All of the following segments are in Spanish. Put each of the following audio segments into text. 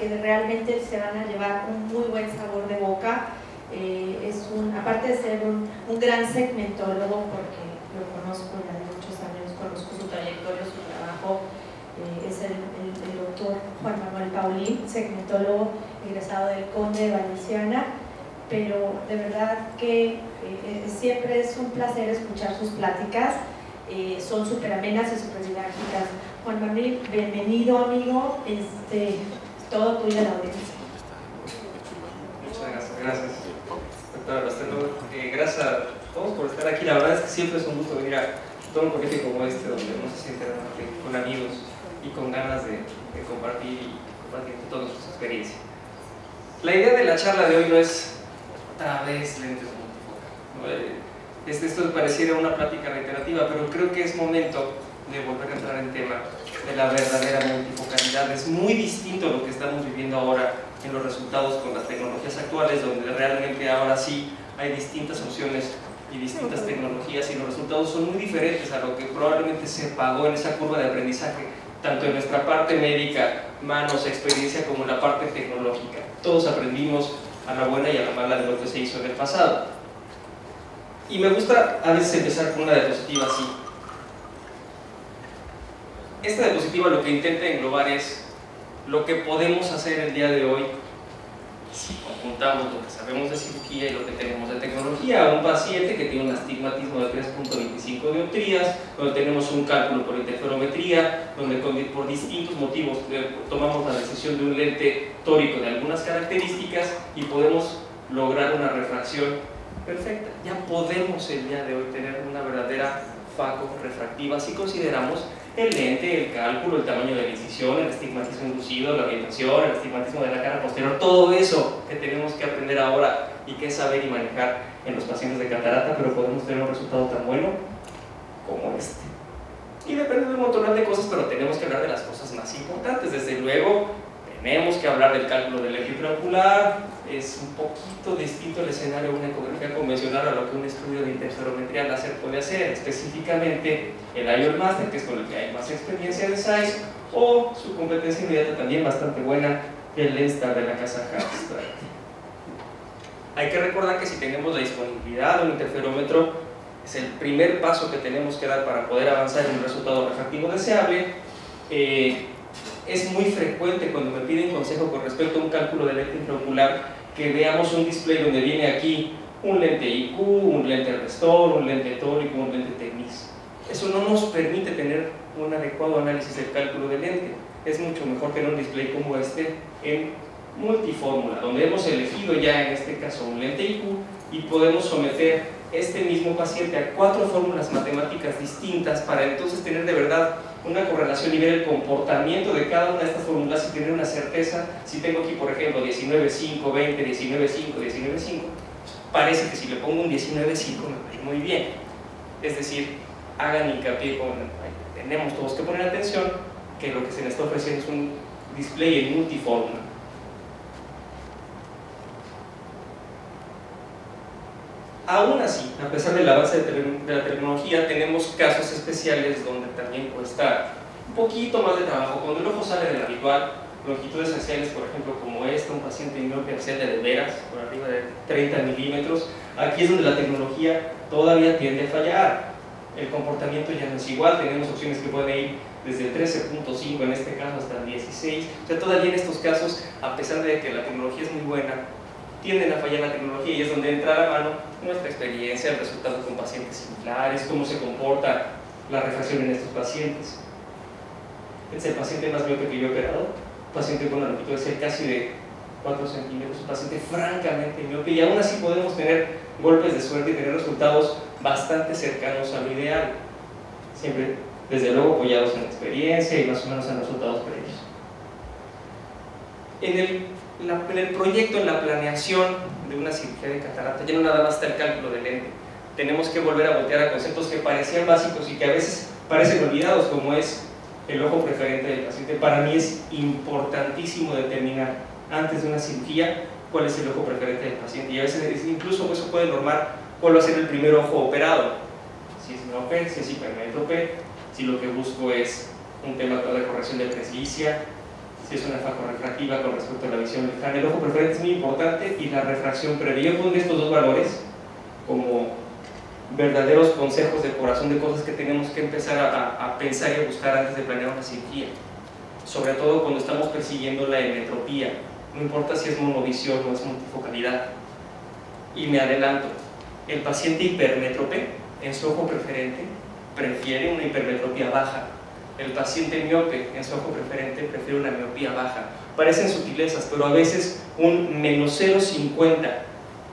que realmente se van a llevar un muy buen sabor de boca. Aparte de ser un gran segmentólogo, porque lo conozco ya de muchos años, conozco su trayectoria, su trabajo, es el doctor Juan Manuel Paulín, segmentólogo egresado del Conde de Valenciana, pero de verdad que siempre es un placer escuchar sus pláticas, son súper amenas y súper didácticas. Juan Manuel, bienvenido amigo, todo tuyo la audiencia. Muchas gracias. Doctora Rostelo, gracias a todos por estar aquí. La verdad es que siempre es un gusto venir a todo un colegio como este, donde uno se siente realmente con amigos y con ganas de compartir todas sus experiencias. La idea de la charla de hoy no es otra vez lentes multifocales, ¿no? Esto pareciera una plática reiterativa, pero creo que es momento de volver a entrar en tema de la verdadera multifocalidad. Es muy distinto a lo que estamos viviendo ahora en los resultados con las tecnologías actuales, donde realmente ahora sí hay distintas opciones y distintas tecnologías, y los resultados son muy diferentes a lo que probablemente se pagó en esa curva de aprendizaje, tanto en nuestra parte médica, manos, experiencia, como en la parte tecnológica. Todos aprendimos a la buena y a la mala de lo que se hizo en el pasado. Y me gusta a veces empezar con una diapositiva así. Esta diapositiva lo que intenta englobar es lo que podemos hacer el día de hoy si conjuntamos lo que sabemos de cirugía y lo que tenemos de tecnología a un paciente que tiene un astigmatismo de 3.25 dioptrías, donde tenemos un cálculo por interferometría, donde por distintos motivos tomamos la decisión de un lente tórico de algunas características y podemos lograr una refracción perfecta. Ya podemos el día de hoy tener una verdadera faco refractiva si consideramos el lente, el cálculo, el tamaño de la incisión, el astigmatismo inducido, la orientación, el astigmatismo de la cara posterior, todo eso que tenemos que aprender ahora y que saber y manejar en los pacientes de catarata, pero podemos tener un resultado tan bueno como este. Y depende de un montón de cosas, pero tenemos que hablar de las cosas más importantes. Desde luego, tenemos que hablar del cálculo del eje intraocular. Es un poquito distinto el escenario de una ecografía convencional a lo que un estudio de interferometría láser puede hacer, específicamente el IOL Master, que es con el que hay más experiencia de Zeiss, o su competencia inmediata también bastante buena, el Lenstar de la casa Abstract. Hay que recordar que si tenemos la disponibilidad de un interferómetro, es el primer paso que tenemos que dar para poder avanzar en un resultado refractivo deseable. Es muy frecuente cuando me piden consejo con respecto a un cálculo de lente intraocular que veamos un display donde viene aquí un lente IQ, un lente Restore, un lente tórico, un lente TEMIS. Eso no nos permite tener un adecuado análisis del cálculo de lente. Es mucho mejor tener un display como este en multifórmula, donde hemos elegido ya en este caso un lente IQ y podemos someter este mismo paciente a 4 fórmulas matemáticas distintas para entonces tener de verdad una correlación y ver el comportamiento de cada una de estas fórmulas y tener una certeza. Si tengo aquí por ejemplo 19.5, 20, 19.5, 19.5, parece que si le pongo un 19.5 me va a ir muy bien. Es decir, hagan hincapié tenemos todos que poner atención que lo que se le está ofreciendo es un display en multifórmula. Aún así, a pesar del avance de la tecnología, tenemos casos especiales donde también cuesta un poquito más de trabajo. Cuando el ojo sale del habitual, longitudes axiales, por ejemplo, como esta, un paciente de miopía axial de veras, por arriba de 30 milímetros, aquí es donde la tecnología todavía tiende a fallar. El comportamiento ya no es igual, tenemos opciones que pueden ir desde el 13.5 en este caso hasta el 16. O sea, todavía en estos casos, a pesar de que la tecnología es muy buena, tienden a fallar la tecnología y es donde entra a la mano nuestra experiencia, el resultado con pacientes similares, cómo se comporta la refracción en estos pacientes. Este es el paciente más miope que yo he operado, un paciente con una longitud axial casi de 4 centímetros, un paciente francamente miope, y aún así podemos tener golpes de suerte y tener resultados bastante cercanos a lo ideal, siempre desde luego apoyados en la experiencia y más o menos en resultados previos. En el proyecto, en la planeación de una cirugía de catarata, ya no nada más está el cálculo del lente. Tenemos que volver a voltear a conceptos que parecían básicos y que a veces parecen olvidados, como es el ojo preferente del paciente. Para mí es importantísimo determinar antes de una cirugía cuál es el ojo preferente del paciente, y a veces incluso eso puede normar cuál va a ser el primer ojo operado, si es miope, si es hipermétrope, si lo que busco es un tema de corrección de presbicia, si es una facorrefractiva con respecto a la visión lejana. El ojo preferente es muy importante y la refracción previa. Yo pondré estos dos valores como verdaderos consejos de corazón de cosas que tenemos que empezar a pensar y a buscar antes de planear una cirugía, sobre todo cuando estamos persiguiendo la hemetropía, no importa si es monovisión o es multifocalidad. Y me adelanto, el paciente hipermétrope en su ojo preferente prefiere una hipermetropía baja, el paciente miope en su ojo preferente prefiere una miopía baja. Parecen sutilezas, pero a veces un menos 0,50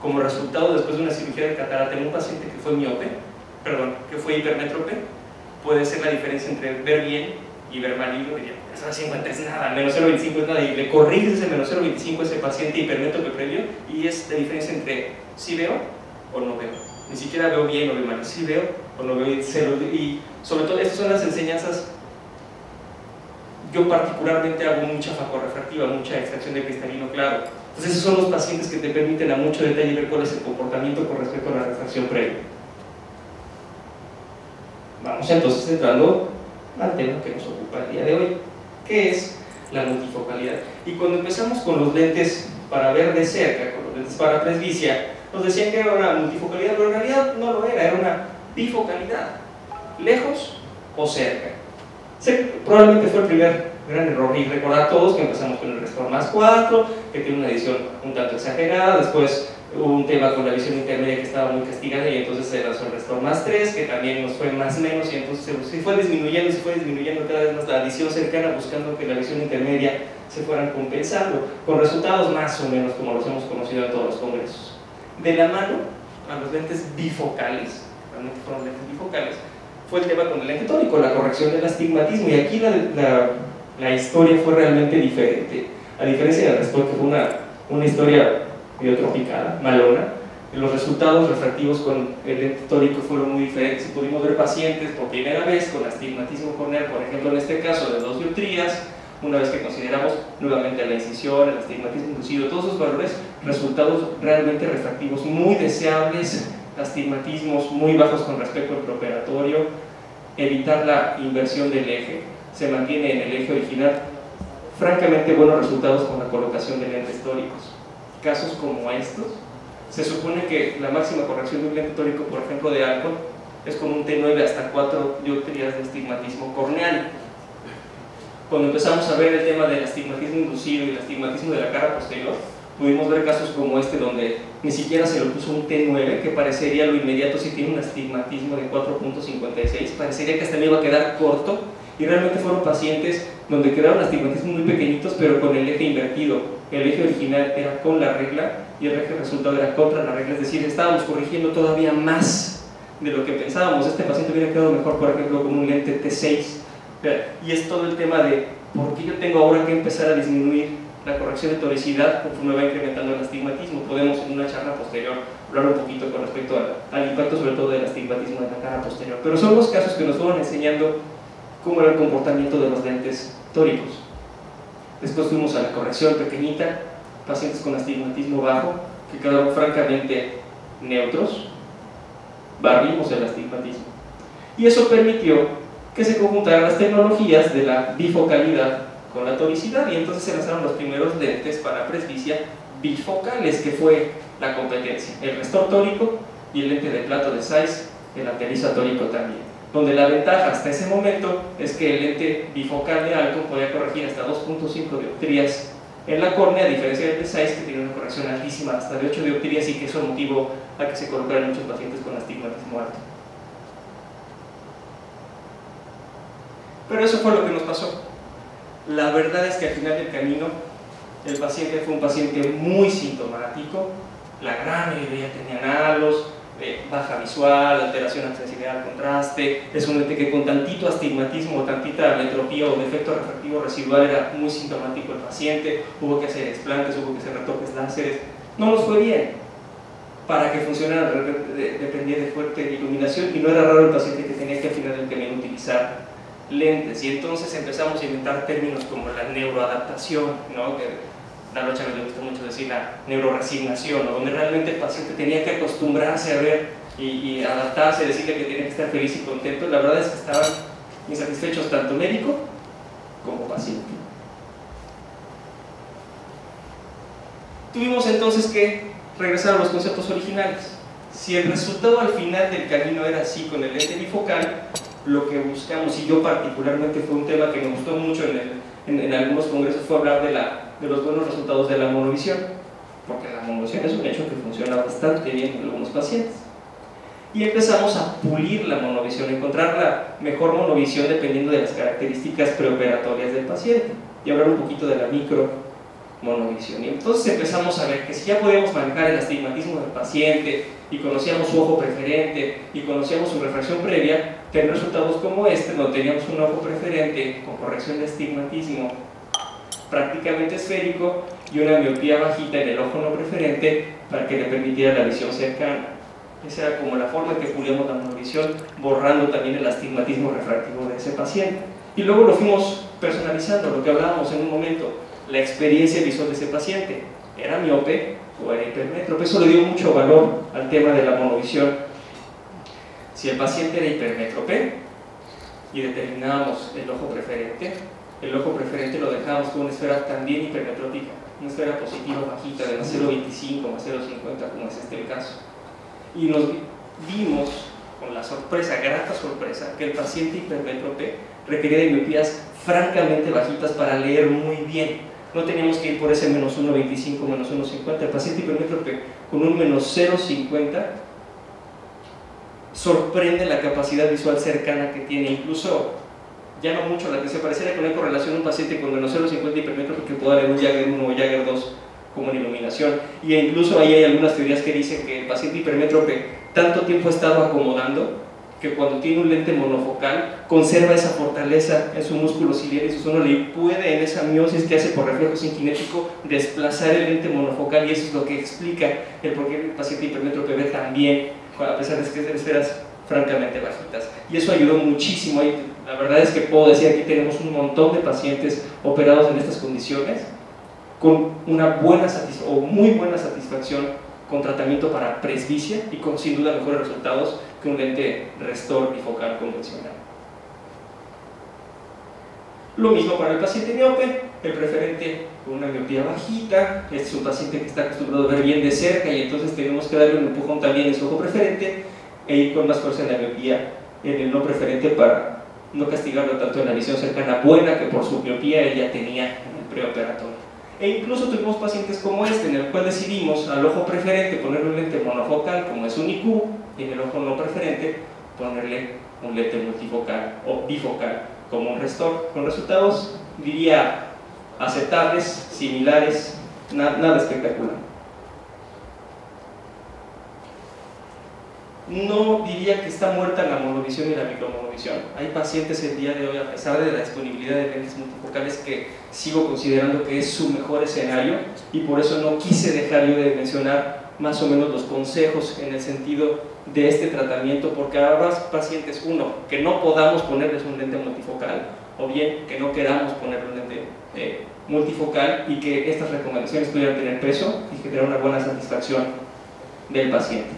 como resultado después de una cirugía de catarata en un paciente que fue miope, perdón, que fue hipermétrope, puede ser la diferencia entre ver bien y ver mal. Y yo diría, eso 0,50 es nada, menos 0,25 es nada, y le corriges ese menos 0,25 a ese paciente hipermétrope previo, y es la diferencia entre sí veo o no veo. Ni siquiera veo bien o veo mal, sí veo o no veo. Y sobre todo, estas son las enseñanzas. Yo particularmente hago mucha facorrefractiva, mucha extracción de cristalino claro. Entonces esos son los pacientes que te permiten a mucho detalle ver cuál es el comportamiento con respecto a la refracción previa. Vamos entonces entrando al tema que nos ocupa el día de hoy, que es la multifocalidad. Y cuando empezamos con los lentes para ver de cerca, con los lentes para presbicia, nos decían que era una multifocalidad, pero en realidad no lo era, era una bifocalidad, lejos o cerca. Probablemente fue el primer gran error, y recordar todos que empezamos con el Restor más 4, que tiene una edición un tanto exagerada. Después hubo un tema con la visión intermedia que estaba muy castigada, y entonces se lanzó el Restor más 3, que también nos fue más menos, y entonces se fue disminuyendo cada vez más la adición cercana, buscando que la visión intermedia se fueran compensando, con resultados más o menos como los hemos conocido en todos los congresos. De la mano a los lentes bifocales, realmente fueron lentes bifocales, fue el tema con el lente tórico, la corrección del astigmatismo, y aquí la historia fue realmente diferente. A diferencia del Restor, que fue una historia medio tropicada, malona, los resultados refractivos con el lente tórico fueron muy diferentes, y pudimos ver pacientes por primera vez con astigmatismo corneal, por ejemplo en este caso de 2 dioptrías, una vez que consideramos nuevamente la incisión, el astigmatismo inducido, todos esos valores, resultados realmente refractivos muy deseables, astigmatismos muy bajos con respecto al preoperatorio, evitar la inversión del eje, se mantiene en el eje original, francamente buenos resultados con la colocación de lentes tóricos. Casos como estos, se supone que la máxima corrección de un lente tórico, por ejemplo de Alcon, es con un T9 hasta 4 dioptrías de astigmatismo corneal. Cuando empezamos a ver el tema del astigmatismo inducido y el astigmatismo de la cara posterior, pudimos ver casos como este donde ni siquiera se le puso un T9, que parecería lo inmediato si tiene un astigmatismo de 4.56, parecería que hasta me iba a quedar corto, y realmente fueron pacientes donde quedaron astigmatismos muy pequeñitos pero con el eje invertido. El eje original era con la regla y el eje resultado era contra la regla, es decir, estábamos corrigiendo todavía más de lo que pensábamos. Este paciente hubiera quedado mejor, por ejemplo, con un lente T6. Y es todo el tema de por qué yo tengo ahora que empezar a disminuir la corrección de toricidad conforme va incrementando el astigmatismo. Podemos en una charla posterior hablar un poquito con respecto al impacto sobre todo del astigmatismo de la cara posterior, pero son los casos que nos fueron enseñando cómo era el comportamiento de los lentes tóricos. Después fuimos a la corrección pequeñita, pacientes con astigmatismo bajo que quedaron francamente neutros, barrimos el astigmatismo, y eso permitió que se conjuntaran las tecnologías de la bifocalidad con la toricidad, y entonces se lanzaron los primeros lentes para presbicia bifocales, que fue la competencia, el Restor tórico y el lente de plato de Zeiss, el Antelisa tórico también, donde la ventaja hasta ese momento es que el lente bifocal de Alcon podía corregir hasta 2.5 dioptrías en la córnea, a diferencia del de Zeiss, que tiene una corrección altísima hasta de 8 dioptrías, y que eso motivó a que se colocaran muchos pacientes con astigmatismo alto. Pero eso fue lo que nos pasó. La verdad es que al final del camino el paciente fue un paciente muy sintomático, la gran mayoría tenían halos, baja visual, alteración en sensibilidad al contraste. Es un lente que con tantito astigmatismo o tantita metropía o defecto refractivo residual era muy sintomático el paciente. Hubo que hacer explantes, hubo que hacer retoques láseres, no nos fue bien. Para que funcionara dependía de fuerte iluminación, y no era raro el paciente que tenía que al final del camino utilizar lentes, y entonces empezamos a inventar términos como la neuroadaptación, ¿no? Que a Rocha le gusta mucho decir la neuroresignación, ¿no? Donde realmente el paciente tenía que acostumbrarse a ver y adaptarse, decirle que tenía que estar feliz y contento. La verdad es que estaban insatisfechos tanto médico como paciente. Tuvimos entonces que regresar a los conceptos originales. Si el resultado al final del camino era así con el lente bifocal, lo que buscamos, y yo particularmente fue un tema que me gustó mucho en algunos congresos, fue hablar de los buenos resultados de la monovisión, porque la monovisión es un hecho que funciona bastante bien en algunos pacientes. Y empezamos a pulir la monovisión, encontrar la mejor monovisión dependiendo de las características preoperatorias del paciente, y hablar un poquito de la micro monovisión. Y entonces empezamos a ver que si ya podíamos manejar el astigmatismo del paciente y conocíamos su ojo preferente y conocíamos su refracción previa, tener resultados como este, donde teníamos un ojo preferente con corrección de astigmatismo prácticamente esférico y una miopía bajita en el ojo no preferente para que le permitiera la visión cercana. Esa era como la forma en que pulíamos la monovisión, borrando también el astigmatismo refractivo de ese paciente. Y luego lo fuimos personalizando, lo que hablábamos en un momento, la experiencia visual de ese paciente. ¿Era miope o era hipermétrope? Eso le dio mucho valor al tema de la monovisión. Si el paciente era hipermétrope y determinábamos el ojo preferente lo dejábamos con una esfera también hipermetrópica, una esfera positiva bajita de más 0.25, más 0.50, como es el caso. Y nos vimos con la sorpresa, grata sorpresa, que el paciente hipermétrope requería de miopías francamente bajitas para leer muy bien. No teníamos que ir por ese menos 1.25, menos 1.50. El paciente hipermétrope con un menos 0.50 sorprende la capacidad visual cercana que tiene, incluso ya no mucho la que se pareciera que no hay correlación un paciente con menos 0.50 hipermétrope que pueda leer un Jagger 1 o Jagger 2 como en iluminación. Y incluso ahí hay algunas teorías que dicen que el paciente hipermétrope tanto tiempo ha estado acomodando que cuando tiene un lente monofocal conserva esa fortaleza en su músculo ciliar y su zona y puede en esa miosis que hace por reflejo cincinético desplazar el lente monofocal, y eso es lo que explica el por qué el paciente hipermétrope ve tan bien a pesar de que es de esferas francamente bajitas, y eso ayudó muchísimo. La verdad es que puedo decir, aquí tenemos un montón de pacientes operados en estas condiciones con una buena o muy buena satisfacción con tratamiento para presbicia y con sin duda mejores resultados que un lente restor bifocal convencional. Lo mismo para el paciente miope, el preferente con una miopía bajita. Este es un paciente que está acostumbrado a ver bien de cerca y entonces tenemos que darle un empujón también en su ojo preferente e ir con más fuerza en la miopía en el no preferente para no castigarlo tanto en la visión cercana buena que por su miopía él ya tenía en el preoperatorio. E incluso tuvimos pacientes como este, en el cual decidimos al ojo preferente ponerle un lente monofocal como es un IQ, y en el ojo no preferente ponerle un lente multifocal o bifocal como un restor, con resultados, diría, aceptables, similares, nada espectacular. No diría que está muerta la monovisión y la micromonovisión. Hay pacientes el día de hoy, a pesar de la disponibilidad de lentes multifocales, que sigo considerando que es su mejor escenario, y por eso no quise dejar yo de mencionar más o menos los consejos en el sentido de este tratamiento, porque habrá pacientes, uno, que no podamos ponerles un lente multifocal, o bien que no queramos ponerle un lente multifocal, y que estas recomendaciones pudieran tener peso y generar una buena satisfacción del paciente.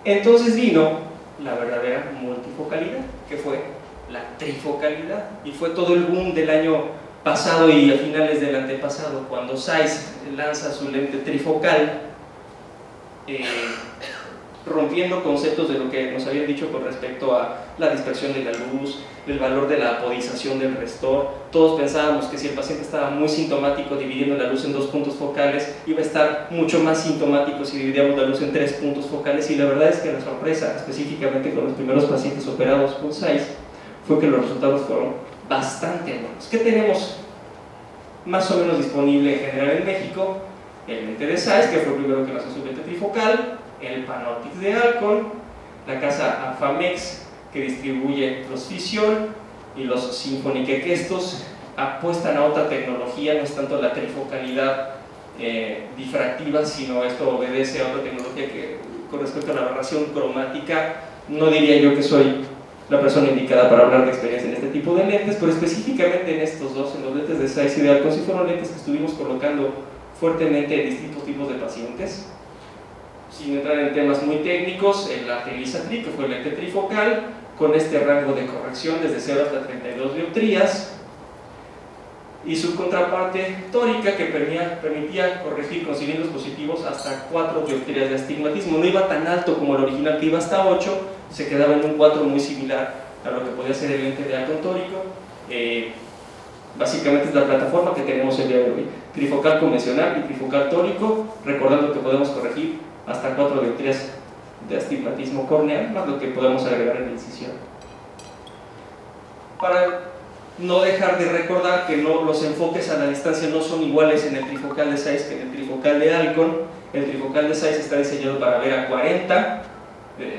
Entonces vino la verdadera multifocalidad, que fue la trifocalidad, y fue todo el boom del año pasado y a finales del antepasado, cuando Zeiss lanza su lente trifocal, rompiendo conceptos de lo que nos habían dicho con respecto a la dispersión de la luz, el valor de la apodización del restor. Todos pensábamos que si el paciente estaba muy sintomático dividiendo la luz en 2 puntos focales, iba a estar mucho más sintomático si dividíamos la luz en 3 puntos focales, y la verdad es que la sorpresa, específicamente con los primeros pacientes operados con Zeiss, fue que los resultados fueron bastante buenos. ¿Qué tenemos más o menos disponible en general en México? El lente de Zeiss, que fue el primero que lanzó su lente trifocal, el Panoptix de Alcon, la casa Afamex, que distribuye los Fision, y los Symphony, que estos apuestan a otra tecnología, no es tanto la trifocalidad difractiva, sino esto obedece a otra tecnología que, con respecto a la aberración cromática, no diría yo que soy la persona indicada para hablar de experiencia en este tipo de lentes, pero específicamente en estos dos, en los lentes de Zeiss y de Alcon, sí fueron lentes que estuvimos colocando fuertemente en distintos tipos de pacientes. Sin entrar en temas muy técnicos, el Agilizatri, que fue el lente trifocal, con este rango de corrección desde 0 hasta 32 dioptrías, y su contraparte tórica, que permitía corregir con cilindros positivos hasta 4 dioptrías de astigmatismo. No iba tan alto como el original, que iba hasta 8, se quedaba en un 4 muy similar a lo que podía ser el lente de Alcon tórico. Básicamente es la plataforma que tenemos el día de hoy: trifocal convencional y trifocal tórico, recordando que podemos corregir hasta 4 dioptrías de astigmatismo córnea, más lo que podemos agregar en la incisión. Para no dejar de recordar que los enfoques a la distancia no son iguales en el trifocal de Zeiss que en el trifocal de Alcon. El trifocal de Zeiss está diseñado para ver a 40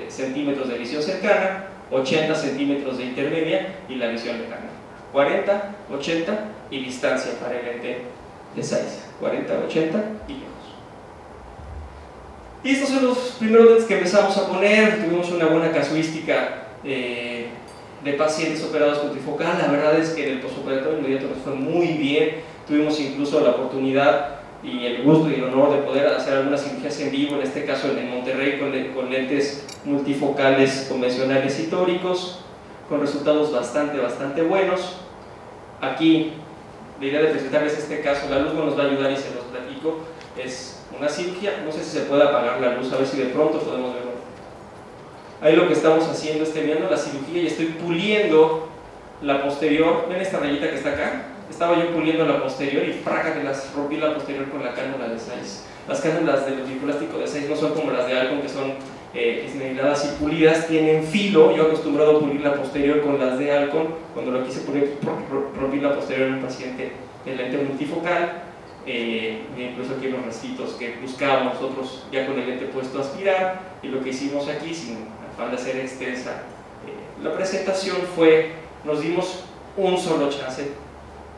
centímetros de visión cercana, 80 centímetros de intermedia y la visión lejana. 40, 80 y distancia para el lente de Zeiss. 40, 80 y lejos. Y estos son los primeros lentes que empezamos a poner. Tuvimos una buena casuística de pacientes operados con trifocal. La verdad es que en el postoperatorio inmediato nos fue muy bien. Tuvimos incluso la oportunidad y el gusto y el honor de poder hacer algunas cirugías en vivo, en este caso en Monterrey, con lentes multifocales convencionales y tóricos, con resultados bastante buenos. Aquí la idea de presentarles este caso, la luz nos va a ayudar y se los platico. Es una cirugía, no sé si se puede apagar la luz, a ver si de pronto podemos verlo. Ahí lo que estamos haciendo es terminando la cirugía y estoy puliendo la posterior. ¿Ven esta rayita que está acá? Estaba yo puliendo la posterior y rompí la posterior con la cánula de Zeiss. Las cánulas del discoelástico de Zeiss no son como las de Alcon, que son esmeriladas y pulidas, tienen filo. Yo acostumbrado a pulir la posterior con las de Alcon. Cuando lo quise pulir, rompí la posterior en un paciente de lente multifocal. Incluso aquí los restitos que buscábamos nosotros ya con el lente puesto a aspirar, y lo que hicimos aquí, sin afán de hacer extensa la presentación, fue, nos dimos un solo chance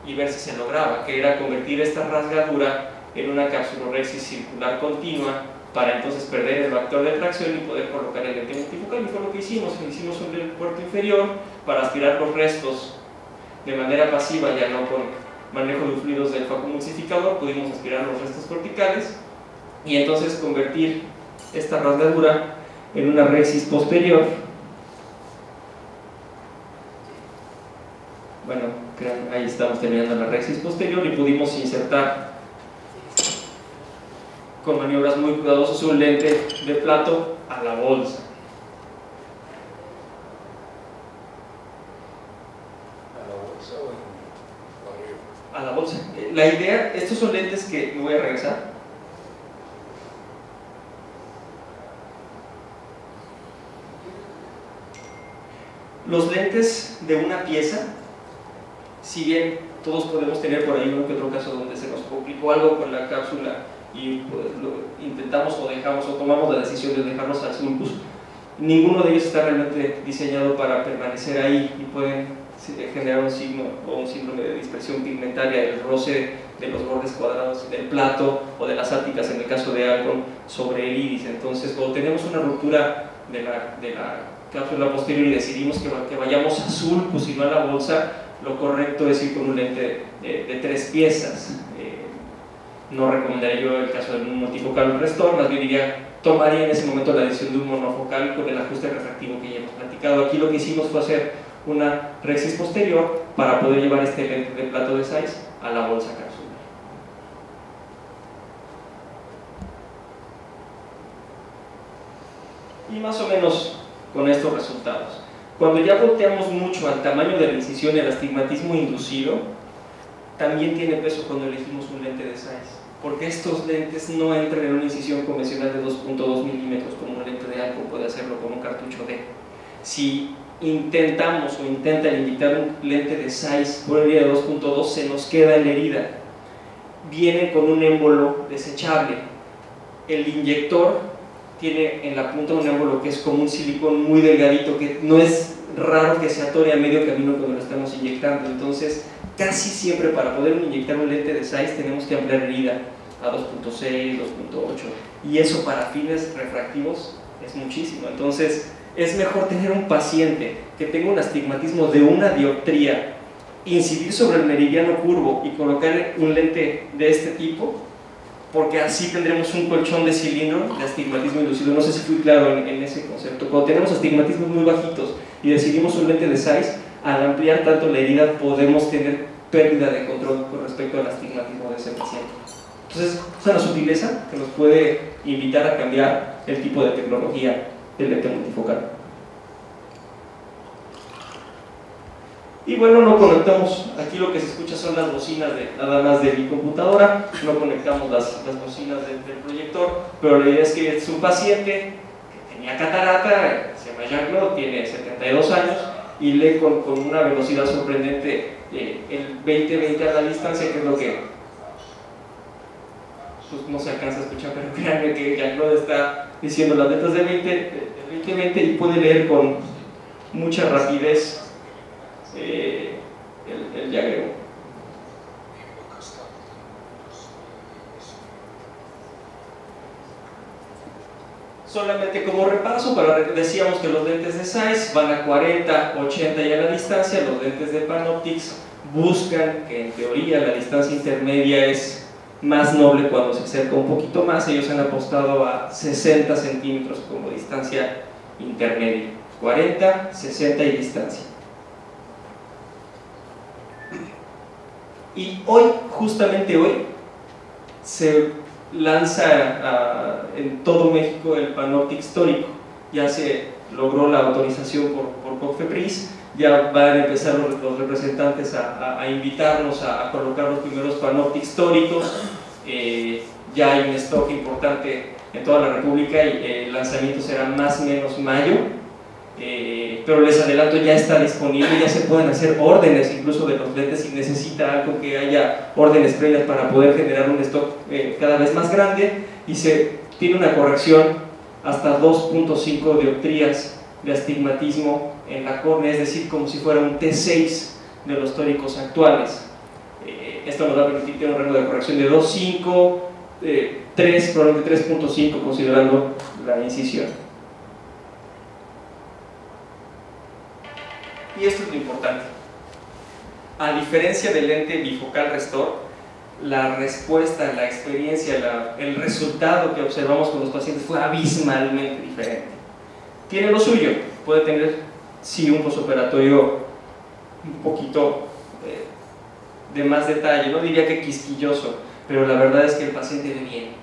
y ver si se lograba, que era convertir esta rasgadura en una capsulorhexis circular continua, para entonces perder el factor de tracción y poder colocar el lente multifocal. Y fue lo que hicimos un puerto inferior para aspirar los restos de manera pasiva, ya no con manejo de fluidos del facomulsificador. Pudimos aspirar los restos corticales y entonces convertir esta rasgadura en una rhexis posterior. Bueno, ahí estamos terminando la rhexis posterior y pudimos insertar con maniobras muy cuidadosas un lente de plato a la bolsa. A la bolsa. La idea, estos son lentes que me voy a regresar. Los lentes de una pieza, si bien todos podemos tener por ahí uno que otro caso donde se nos complicó algo con la cápsula y pues, lo intentamos o dejamos o tomamos la decisión de dejarlos al sulcus, ninguno de ellos está realmente diseñado para permanecer ahí y pueden generar un signo o un síndrome de dispersión pigmentaria, el roce de los bordes cuadrados del plato o de las áticas en el caso de Alcon sobre el iris. Entonces, cuando tenemos una ruptura de la cápsula posterior y decidimos que vayamos a sulcus y no a la bolsa, lo correcto es ir con un lente de 3 piezas. No recomendaría yo el caso de un multifocal Restor, más bien diría, tomaría en ese momento la decisión de un monofocal con el ajuste refractivo que ya hemos platicado. Aquí lo que hicimos fue hacer una rhexis posterior para poder llevar este lente de plato de Zeiss a la bolsa capsular. Y más o menos con estos resultados. Cuando ya volteamos mucho al tamaño de la incisión y al astigmatismo inducido, también tiene peso cuando elegimos un lente de Zeiss, porque estos lentes no entran en una incisión convencional de 2.2 milímetros como un lente de Alcon puede hacerlo con un cartucho D. Si intentamos o intentan inyectar un lente de Zeiss por una herida de 2.2, se nos queda en la herida. Viene con un émbolo desechable. El inyector tiene en la punta un émbolo que es como un silicón muy delgadito, que no es raro que se atore a medio camino cuando lo estamos inyectando. Entonces, casi siempre para poder inyectar un lente de Zeiss tenemos que ampliar herida a 2.6, 2.8, y eso para fines refractivos es muchísimo. Entonces, es mejor tener un paciente que tenga un astigmatismo de 1 dioptría, incidir sobre el meridiano curvo y colocar un lente de este tipo, porque así tendremos un colchón de cilindro de astigmatismo inducido. No sé si fui claro en ese concepto. Cuando tenemos astigmatismos muy bajitos y decidimos un lente de Zeiss, al ampliar tanto la herida podemos tener pérdida de control control con respecto al astigmatismo de ese paciente. Entonces, es una sutileza que nos puede invitar a cambiar el tipo de tecnología del lente multifocal. Y bueno, no conectamos, aquí lo que se escucha son las bocinas nada más de mi computadora, no conectamos las bocinas del proyector, pero la idea es que es un paciente que tenía catarata, se llama Jean-Claude, tiene 72 años y lee con una velocidad sorprendente el 20-20 a la distancia, que es lo que pues, no se alcanza a escuchar, pero créanme que Jean-Claude está diciendo las letras de 20-20 y puede leer con mucha rapidez el diagrama. Solamente como repaso, decíamos que los lentes de Zeiss van a 40, 80 y a la distancia. Los lentes de Panoptix buscan que en teoría la distancia intermedia es más noble cuando se acerca un poquito más. Ellos han apostado a 60 centímetros como distancia intermedia, 40, 60 y distancia. Y hoy, justamente hoy, se lanza en todo México el Panoptix tórico. Ya se logró la autorización por COFEPRIS, ya van a empezar los representantes a invitarnos a colocar los primeros Panoptix tóricos. Ya hay un stock importante en toda la República y el lanzamiento será más o menos mayo. Pero les adelanto, ya está disponible, ya se pueden hacer órdenes incluso de los lentes si necesita algo que haya órdenes previas para poder generar un stock cada vez más grande, y se tiene una corrección hasta 2.5 dioptrías de astigmatismo en la córnea, es decir, como si fuera un T6 de los tóricos actuales. Esto nos va a permitir tener un rango de corrección de 2.5, 3, probablemente 3.5 considerando la incisión. Y esto es lo importante. A diferencia del lente bifocal Restor, la respuesta, la experiencia, el resultado que observamos con los pacientes fue abismalmente diferente. Tiene lo suyo, puede tener, sí, un postoperatorio un poquito de más detalle, no diría que quisquilloso, pero la verdad es que el paciente ve bien.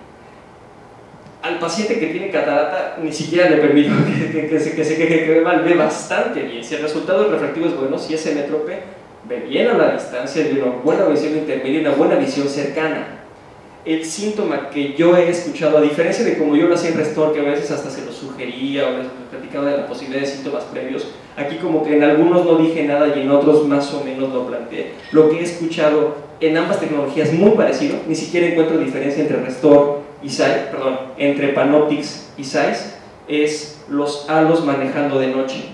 Al paciente que tiene catarata ni siquiera le permito que se queje que ve mal, ve bastante bien. Si el resultado refractivo es bueno, si es hemétrope, ve bien a la distancia, de una buena visión intermedia y una buena visión cercana. El síntoma que yo he escuchado, a diferencia de como yo lo hacía en Restor, que a veces hasta se lo sugería o les platicaba de la posibilidad de síntomas previos, aquí como que en algunos no dije nada y en otros más o menos lo planteé. Lo que he escuchado en ambas tecnologías muy parecido, ni siquiera encuentro diferencia entre Restor y Zeiss, perdón, entre Panoptix y Zeiss, es los halos manejando de noche.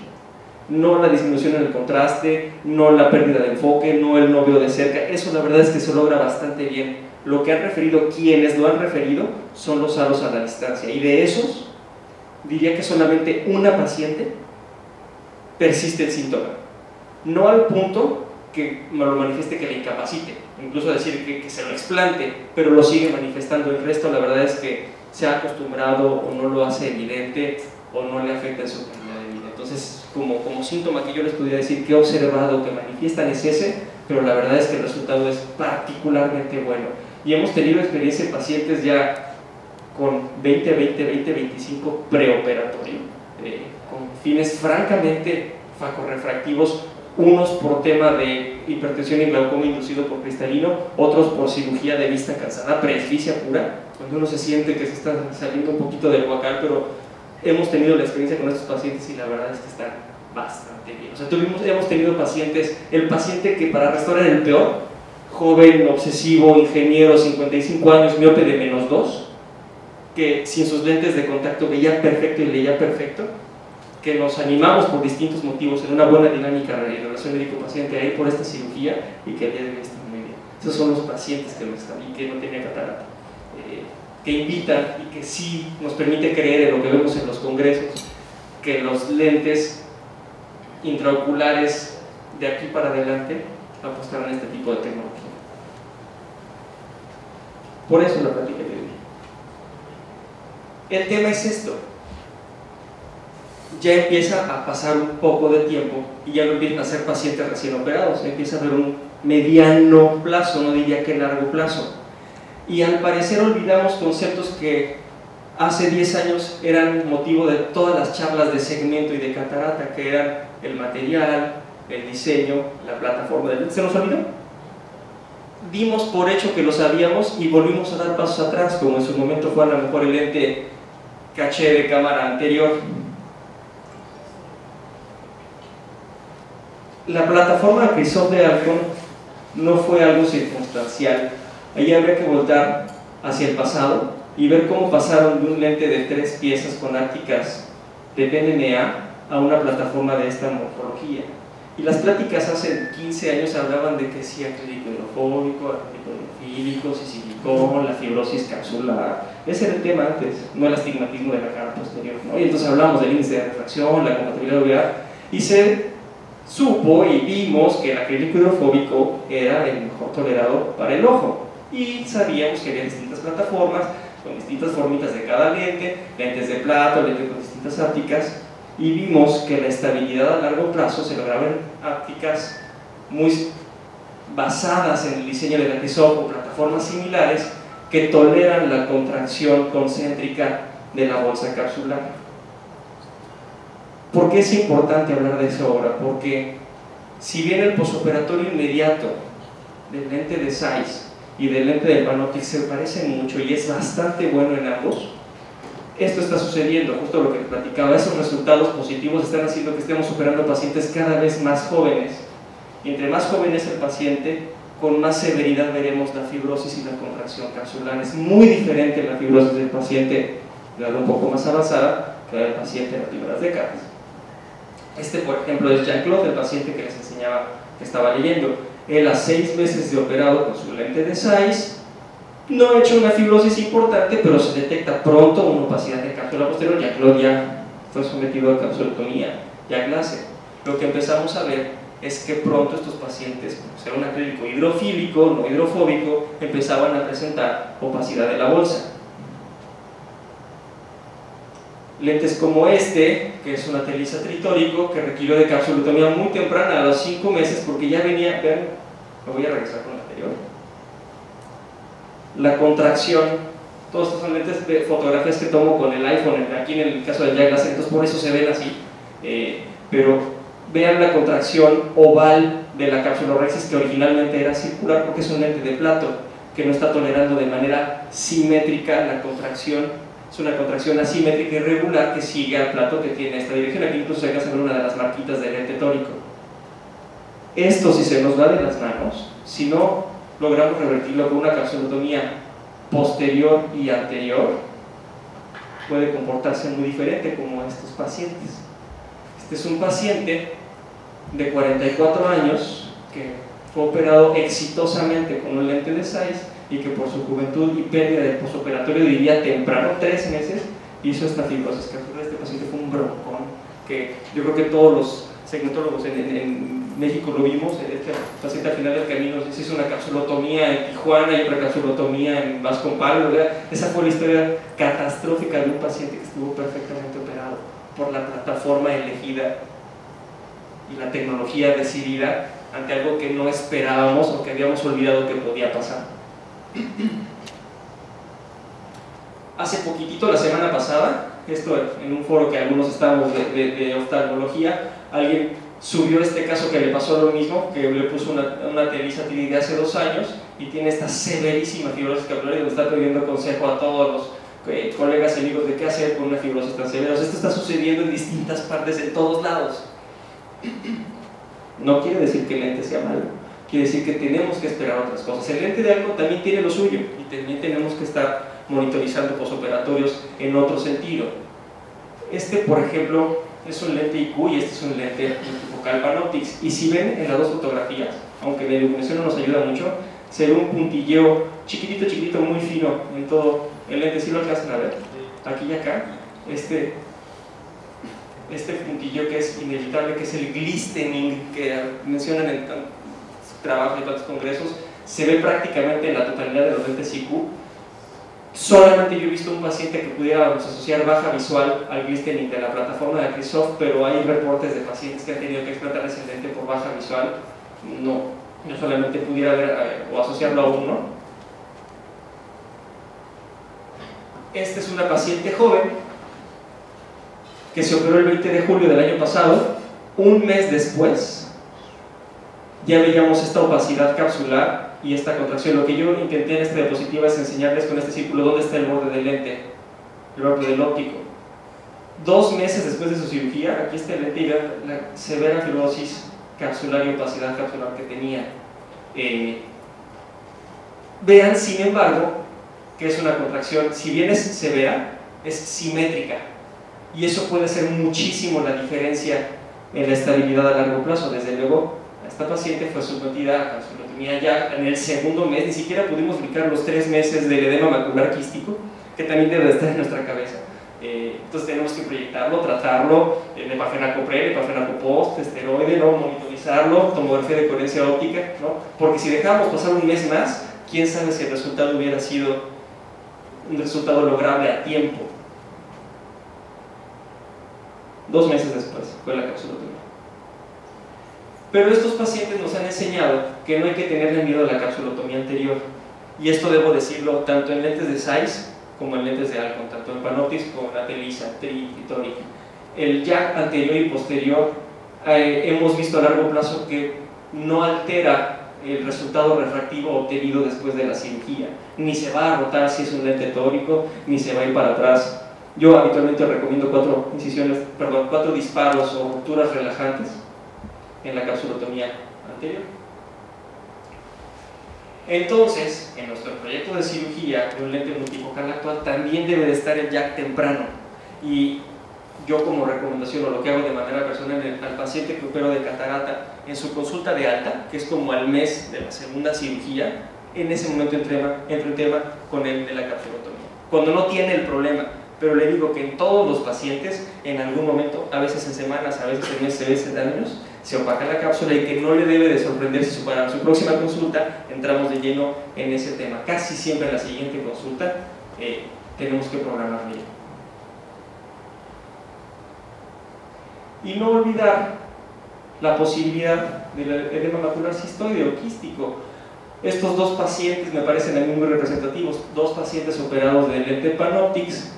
No la disminución en el contraste, no la pérdida de enfoque, no el no veo de cerca. Eso la verdad es que se logra bastante bien. Lo que han referido, quienes lo han referido, son los halos a la distancia, y de esos diría que solamente una paciente persiste el síntoma, no al punto que me lo manifieste que le incapacite, incluso decir que se lo explante, pero lo sigue manifestando. El resto la verdad es que se ha acostumbrado o no lo hace evidente o no le afecta en su calidad de vida. Entonces, como síntoma que yo les pudiera decir que he observado que manifiestan es ese, pero la verdad es que el resultado es particularmente bueno. Y hemos tenido experiencia en pacientes ya con 20-20-20-25 preoperatorio, con fines francamente facorrefractivos, unos por tema de hipertensión y glaucoma inducido por cristalino, otros por cirugía de vista cansada, presbicia pura, cuando uno se siente que se está saliendo un poquito del huacal, pero hemos tenido la experiencia con estos pacientes y la verdad es que están bastante bien. O sea, hemos tenido pacientes, el paciente que para restaurar el peor, joven, obsesivo, ingeniero, 55 años, miope de -2, que sin sus lentes de contacto veía perfecto y leía perfecto, que nos animamos por distintos motivos en una buena dinámica de relación médico-paciente a ir por esta cirugía y que el día de hoy está muy bien. Esos son los pacientes que no están y que no tenían catarata, que invitan y que sí nos permite creer en lo que vemos en los congresos, que los lentes intraoculares de aquí para adelante apostarán a este tipo de tecnología. Por eso la plática de hoy. El tema es esto: ya empieza a pasar un poco de tiempo y ya no empiezan a ser pacientes recién operados, empieza a haber un mediano plazo, no diría que largo plazo. Y al parecer olvidamos conceptos que hace 10 años eran motivo de todas las charlas de segmento y de catarata, que eran el material, el diseño, la plataforma. ¿Se nos olvidó? Dimos por hecho que lo sabíamos y volvimos a dar pasos atrás, como en su momento fue a lo mejor el lente caché de cámara anterior. La plataforma Acrisoft de Alcon no fue algo circunstancial. Ahí habría que voltar hacia el pasado y ver cómo pasaron de un lente de 3 piezas con ápticas de PMMA a una plataforma de esta morfología. Y las pláticas hace 15 años hablaban de que sí, acrílico hidrofóbico, acrílico hidrofílico, si silicón, la fibrosis capsular. Ese era el tema antes, no el astigmatismo de la cara posterior, ¿no? Y entonces hablamos del índice de refracción, la compatibilidad OVA, y se supo y vimos que el acrílico hidrofóbico era el mejor tolerado para el ojo. Y sabíamos que había distintas plataformas, con distintas formitas de cada lente, lentes de plato, lentes con distintas ápticas, y vimos que la estabilidad a largo plazo se lograba en ápticas muy basadas en el diseño de la Acrisoft o plataformas similares que toleran la contracción concéntrica de la bolsa capsular. ¿Por qué es importante hablar de eso ahora? Porque si bien el posoperatorio inmediato del lente de Zeiss y del lente del PanOptix se parecen mucho y es bastante bueno en ambos, esto está sucediendo, justo lo que platicaba, esos resultados positivos están haciendo que estemos operando pacientes cada vez más jóvenes, y entre más joven es el paciente, con más severidad veremos la fibrosis y la contracción capsular. Es muy diferente la fibrosis del paciente de edad un poco más avanzada que la del paciente de las primeras décadas. Este, por ejemplo, es Jean-Claude, el paciente que les enseñaba, que estaba leyendo. Él a 6 meses de operado con su lente de Zeiss, no ha hecho una fibrosis importante, pero se detecta pronto una opacidad de cápsula posterior. Jean-Claude ya fue sometido a capsulotomía, ya láser. Lo que empezamos a ver es que pronto estos pacientes, por ser un acrílico hidrofílico, no hidrofóbico, empezaban a presentar opacidad de la bolsa. Lentes como este, que es un Atelisa tritórico, que requirió de capsulotomía muy temprana, a los 5 meses, porque ya venía, vean, lo voy a regresar con el anterior. La contracción, todos estos son lentes de fotografías que tomo con el iPhone, aquí en el caso del Jack Laser, entonces por eso se ven así, pero vean la contracción oval de la capsulorhexis, que originalmente era circular porque es un lente de plato que no está tolerando de manera simétrica la contracción. Es una contracción asimétrica irregular que sigue al plato que tiene esta dirección. Aquí incluso se alcanza a ver una de las marquitas del lente tórico. Esto, si se nos va de las manos, si no logramos revertirlo con una capsulotomía posterior y anterior, puede comportarse muy diferente como estos pacientes. Este es un paciente de 44 años que fue operado exitosamente con un lente de Zeiss y que por su juventud y pérdida de posoperatorio, diría temprano, 3 meses, hizo esta fibrosis capsular. Este paciente fue un broncón que yo creo que todos los segmentólogos en México lo vimos. Este paciente al final del camino se hizo una capsulotomía en Tijuana y otra capsulotomía en Vasconpalo. Esa fue la historia catastrófica de un paciente que estuvo perfectamente operado por la plataforma elegida y la tecnología decidida ante algo que no esperábamos o que habíamos olvidado que podía pasar. Hace poquitito, la semana pasada, esto en un foro que algunos estábamos de oftalmología, alguien subió este caso que le pasó lo mismo, que le puso una Atelisa de hace 2 años y tiene esta severísima fibrosis capsular y nos está pidiendo consejo a todos los colegas y amigos de qué hacer con una fibrosis tan severa. Esto está sucediendo en distintas partes, en todos lados. No quiere decir que el lente sea malo, quiere decir que tenemos que esperar otras cosas. El lente de Alcon también tiene lo suyo y también tenemos que estar monitorizando posoperatorios en otro sentido. Este, por ejemplo, es un lente IQ y este es un lente multifocal PanOptix. Y si ven en las dos fotografías, aunque la iluminación no nos ayuda mucho, se ve un puntilleo chiquitito, chiquitito, muy fino en todo el lente. ¿Sí lo alcanzan a ver? Aquí y acá. Este puntillo que es inevitable, que es el glistening que mencionan en trabajos y tantos congresos, se ve prácticamente en la totalidad de los lentes IQ. Solamente yo he visto un paciente que pudiera asociar baja visual al glistening de la plataforma de Acrisoft, pero hay reportes de pacientes que han tenido que explotar ese lente por baja visual. No, yo solamente pudiera ver o asociarlo a uno. Esta es una paciente joven que se operó el 20 de julio del año pasado. Un mes después ya veíamos esta opacidad capsular y esta contracción. Lo que yo intenté en esta diapositiva es enseñarles con este círculo dónde está el borde del lente, el borde del óptico. 2 meses después de su cirugía, aquí está el lente y vean la severa fibrosis capsular y opacidad capsular que tenía. Vean, sin embargo, que es una contracción, si bien es severa, es simétrica, y eso puede hacer muchísimo la diferencia en la estabilidad a largo plazo. Desde luego, esta paciente fue sometida a capsulotomía ya en el segundo mes, ni siquiera pudimos brincar los 3 meses del edema macular quístico, que también debe de estar en nuestra cabeza. Entonces tenemos que proyectarlo, tratarlo, nepafenaco pre, nepafenaco post, esteroide, ¿no? Monitorizarlo, tomografía de coherencia óptica, ¿no? Porque si dejamos pasar un mes más, quién sabe si el resultado hubiera sido un resultado lograble a tiempo. 2 meses después fue la capsulotomía. Pero estos pacientes nos han enseñado que no hay que tenerle miedo a la capsulotomía anterior, y esto debo decirlo tanto en lentes de Zeiss como en lentes de Alcon, tanto en Panoptix como en Atelisa, Tri y Toric. El jack anterior y posterior hemos visto a largo plazo que no altera el resultado refractivo obtenido después de la cirugía, ni se va a rotar si es un lente tórico, ni se va a ir para atrás. Yo habitualmente recomiendo 4 disparos o rupturas relajantes en la capsulotomía anterior. Entonces, en nuestro proyecto de cirugía de un lente multifocal actual también debe de estar el jack temprano, y yo como recomendación, o lo que hago de manera personal al paciente que opero de catarata en su consulta de alta, que es como al mes de la segunda cirugía, en ese momento entro en tema con el de la capsulotomía, cuando no tiene el problema. Pero le digo que en todos los pacientes, en algún momento, a veces en semanas, a veces en meses, a veces en años, se opaca la cápsula, y que no le debe de sorprender si para su próxima consulta entramos de lleno en ese tema. Casi siempre en la siguiente consulta tenemos que programar bien. Y no olvidar la posibilidad del edema macular cistoide o quístico. Estos 2 pacientes me parecen a mí muy representativos, 2 pacientes operados de lente Panoptix.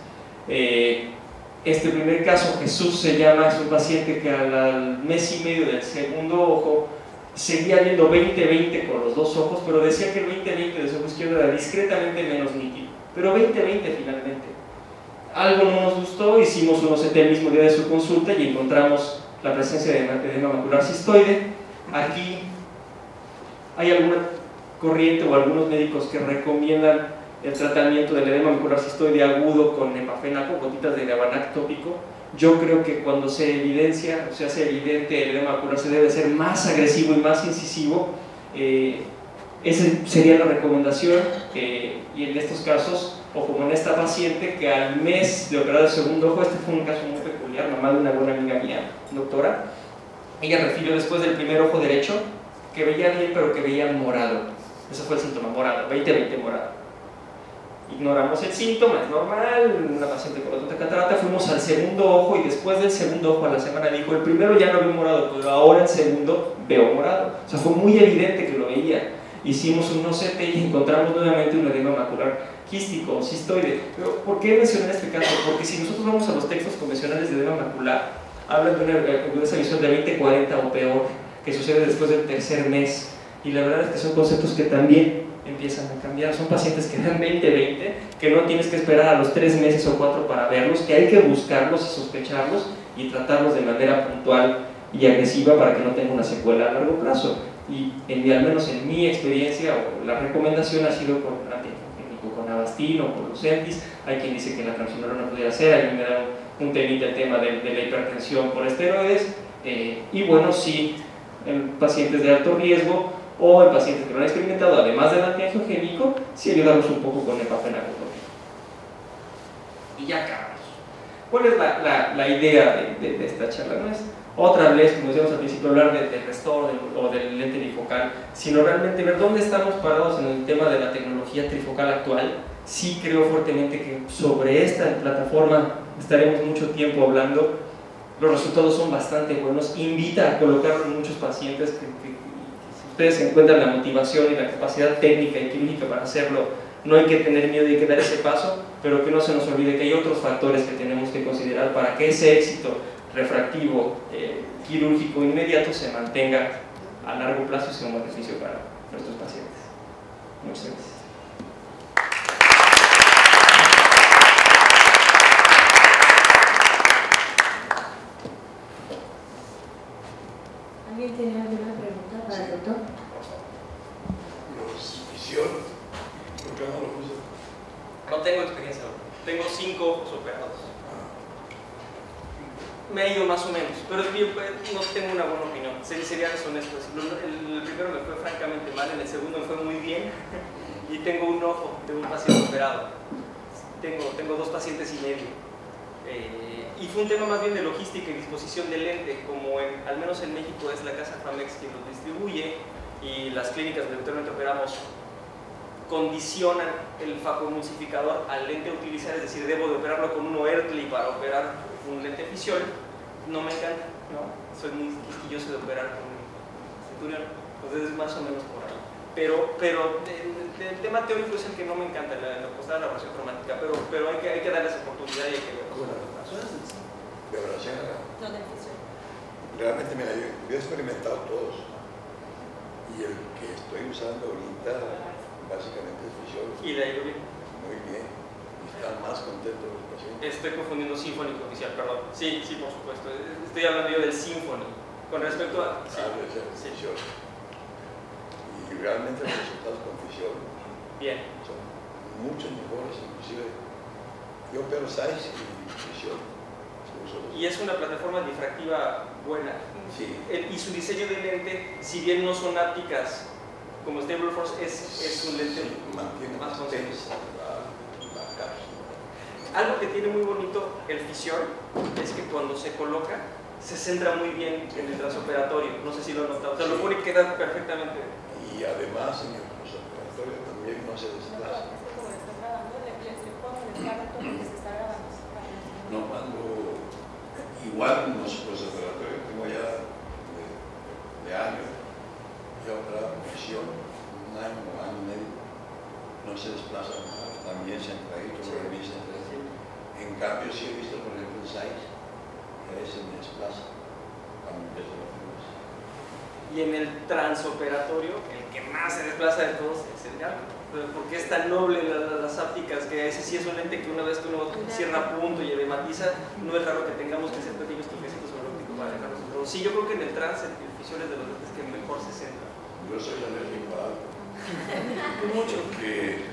Este primer caso, Jesús se llama, es un paciente que al mes y medio del segundo ojo seguía viendo 20/20 con los 2 ojos, pero decía que el 20/20 de su ojo izquierdo era discretamente menos nítido, pero 20/20 finalmente. Algo no nos gustó, hicimos un OCT el mismo día de su consulta y encontramos la presencia de edema macular cistoide. Aquí hay alguna corriente o algunos médicos que recomiendan el tratamiento del edema macular cistoide agudo con nepafenaco, gotitas de Gavanac tópico. Yo creo que cuando se evidencia, o se hace evidente el edema macular, se debe ser más agresivo y más incisivo. Esa sería la recomendación, y en estos casos, o como en esta paciente que al mes de operar el segundo ojo, este fue un caso muy peculiar, mamá de una buena amiga mía, doctora. Ella refirió después del primer ojo derecho que veía bien, pero que veía morado. Ese fue el síntoma, morado, 20/20 morado. Ignoramos el síntoma, es normal, una paciente con otra catarata. Fuimos al segundo ojo, y después del segundo ojo a la semana dijo: el primero ya no veo morado, pero ahora el segundo veo morado. O sea, fue muy evidente que lo veía. Hicimos un OCT y encontramos nuevamente un edema macular quístico o cistoide. Pero ¿por qué mencioné este caso? Porque si nosotros vamos a los textos convencionales de edema macular, hablan de esa visión de 20/40 o peor, que sucede después del tercer mes, y la verdad es que son conceptos que también empiezan a cambiar. Son pacientes que dan 20/20, que no tienes que esperar a los 3 meses o 4 para verlos, que hay que buscarlos y sospecharlos y tratarlos de manera puntual y agresiva para que no tenga una secuela a largo plazo. Y al menos en mi experiencia, o la recomendación ha sido con antiangiogénico, con Avastin o con Lucentis. Hay quien dice que la transfusión no podría ser, a mí me da un temita el tema de la hipertensión por esteroides, y bueno, sí, en pacientes de alto riesgo o en pacientes que no han experimentado, además del antiangiogénico, sí ayudarlos un poco con nepafenaco. Y ya acabamos. ¿Cuál es la idea de esta charla? No es otra vez, como decíamos al principio, hablar del restor o del lente bifocal, sino realmente ver dónde estamos parados en el tema de la tecnología trifocal actual Sí creo fuertemente que sobre esta plataforma estaremos mucho tiempo hablando. Los resultados son bastante buenos. Invita a colocarlo en muchos pacientes que si ustedes encuentran la motivación y la capacidad técnica y quirúrgica para hacerlo, no hay que tener miedo y hay que dar ese paso, pero que no se nos olvide que hay otros factores que tenemos que considerar para que ese éxito refractivo, quirúrgico inmediato se mantenga a largo plazo y sea un beneficio para nuestros pacientes. Muchas gracias. ¿Alguien tiene alguna pregunta para el doctor? Visión, ¿por qué no lo usa? No tengo experiencia, tengo 5 ojos operados. Me ha ido más o menos, pero no tengo una buena opinión. Sería deshonesto decirlo. El primero me fue francamente mal, en el segundo me fue muy bien y tengo un ojo de un paciente operado. Tengo 2 pacientes y medio. Y fue un tema más bien de logística y disposición del lente, como al menos en México es la casa Famex quien los distribuye y las clínicas donde actualmente operamos condicionan el facoemulsificador al lente a utilizar, es decir, debo de operarlo con un Oertli para operar un lente fisiol. No me encanta, ¿no? Soy muy quisquilloso de operar con Centurion, entonces es más o menos por ahí. Pero el tema teórico es el que no me encanta, la postada de la evaluación cromática, pero hay que darles oportunidad y hay que verlo. De evaluación, No, de fisión. realmente, mira, yo he experimentado todos y el que estoy usando ahorita básicamente es fisión. Y la ido bien. Muy bien, y están más contentos los pacientes. Estoy confundiendo Symphony con oficial, perdón. Sí, por supuesto. Estoy hablando yo del Symphony. Con respecto a... Sí. Fisión. Y realmente los resultados con fisión son mucho mejores, inclusive yo opero size y fisión. Y es una plataforma difractiva buena. Sí. Y su diseño de lente, si bien no son ápticas como Stable Force, es un lente mantiene más tensa la cápsula. Algo que tiene muy bonito el fisión es que cuando se coloca se centra muy bien en el transoperatorio. No sé si lo han notado. O sea, lo pone y queda perfectamente. Y además en el transoperatorio también no se desplaza. No, cuando igual en los operatorios tengo ya de años, ya operado con fisión, un año y medio, no se desplaza nada, también centradito, lo bien centradito. En cambio, sí he visto, por ejemplo, en SAIS, que a veces me desplaza cuando empiezo la fibrosis. Y en el transoperatorio, el que más se desplaza de todos es el galgo. Porque es tan noble las ápticas que ese sí es un lente que una vez que uno cierra a punto y edematiza, no es raro que tengamos que hacer pequeños toquecitos sobre el óptico para dejarlos. Pero sí, yo creo que en el trans, el fisión es de los lentes que mejor se centra. Yo soy alérgico a algo. Mucho. Porque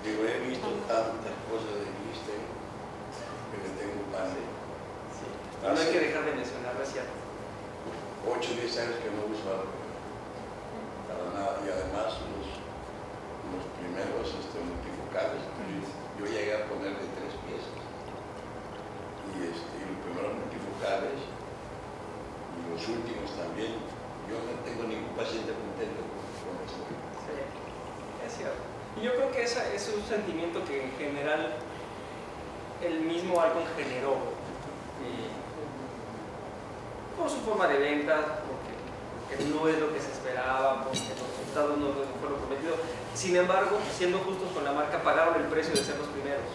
digo, he visto tantas cosas de vista que le tengo pánico. Sí. No hay que dejar de mencionarlo, es cierto. 8 o 10 años que no uso algo para nada, y además los primeros multifocales, yo llegué a ponerle 3 piezas y los primeros multifocales y los últimos también. Yo no tengo ningún paciente contento con esto. Sí, es cierto. Y yo creo que es un sentimiento que en general el mismo Alcon generó por su forma de venta, porque no es lo que se esperaba, porque los resultados no fueron prometidos. Sin embargo, siendo justos con la marca, pagaron el precio de ser los primeros.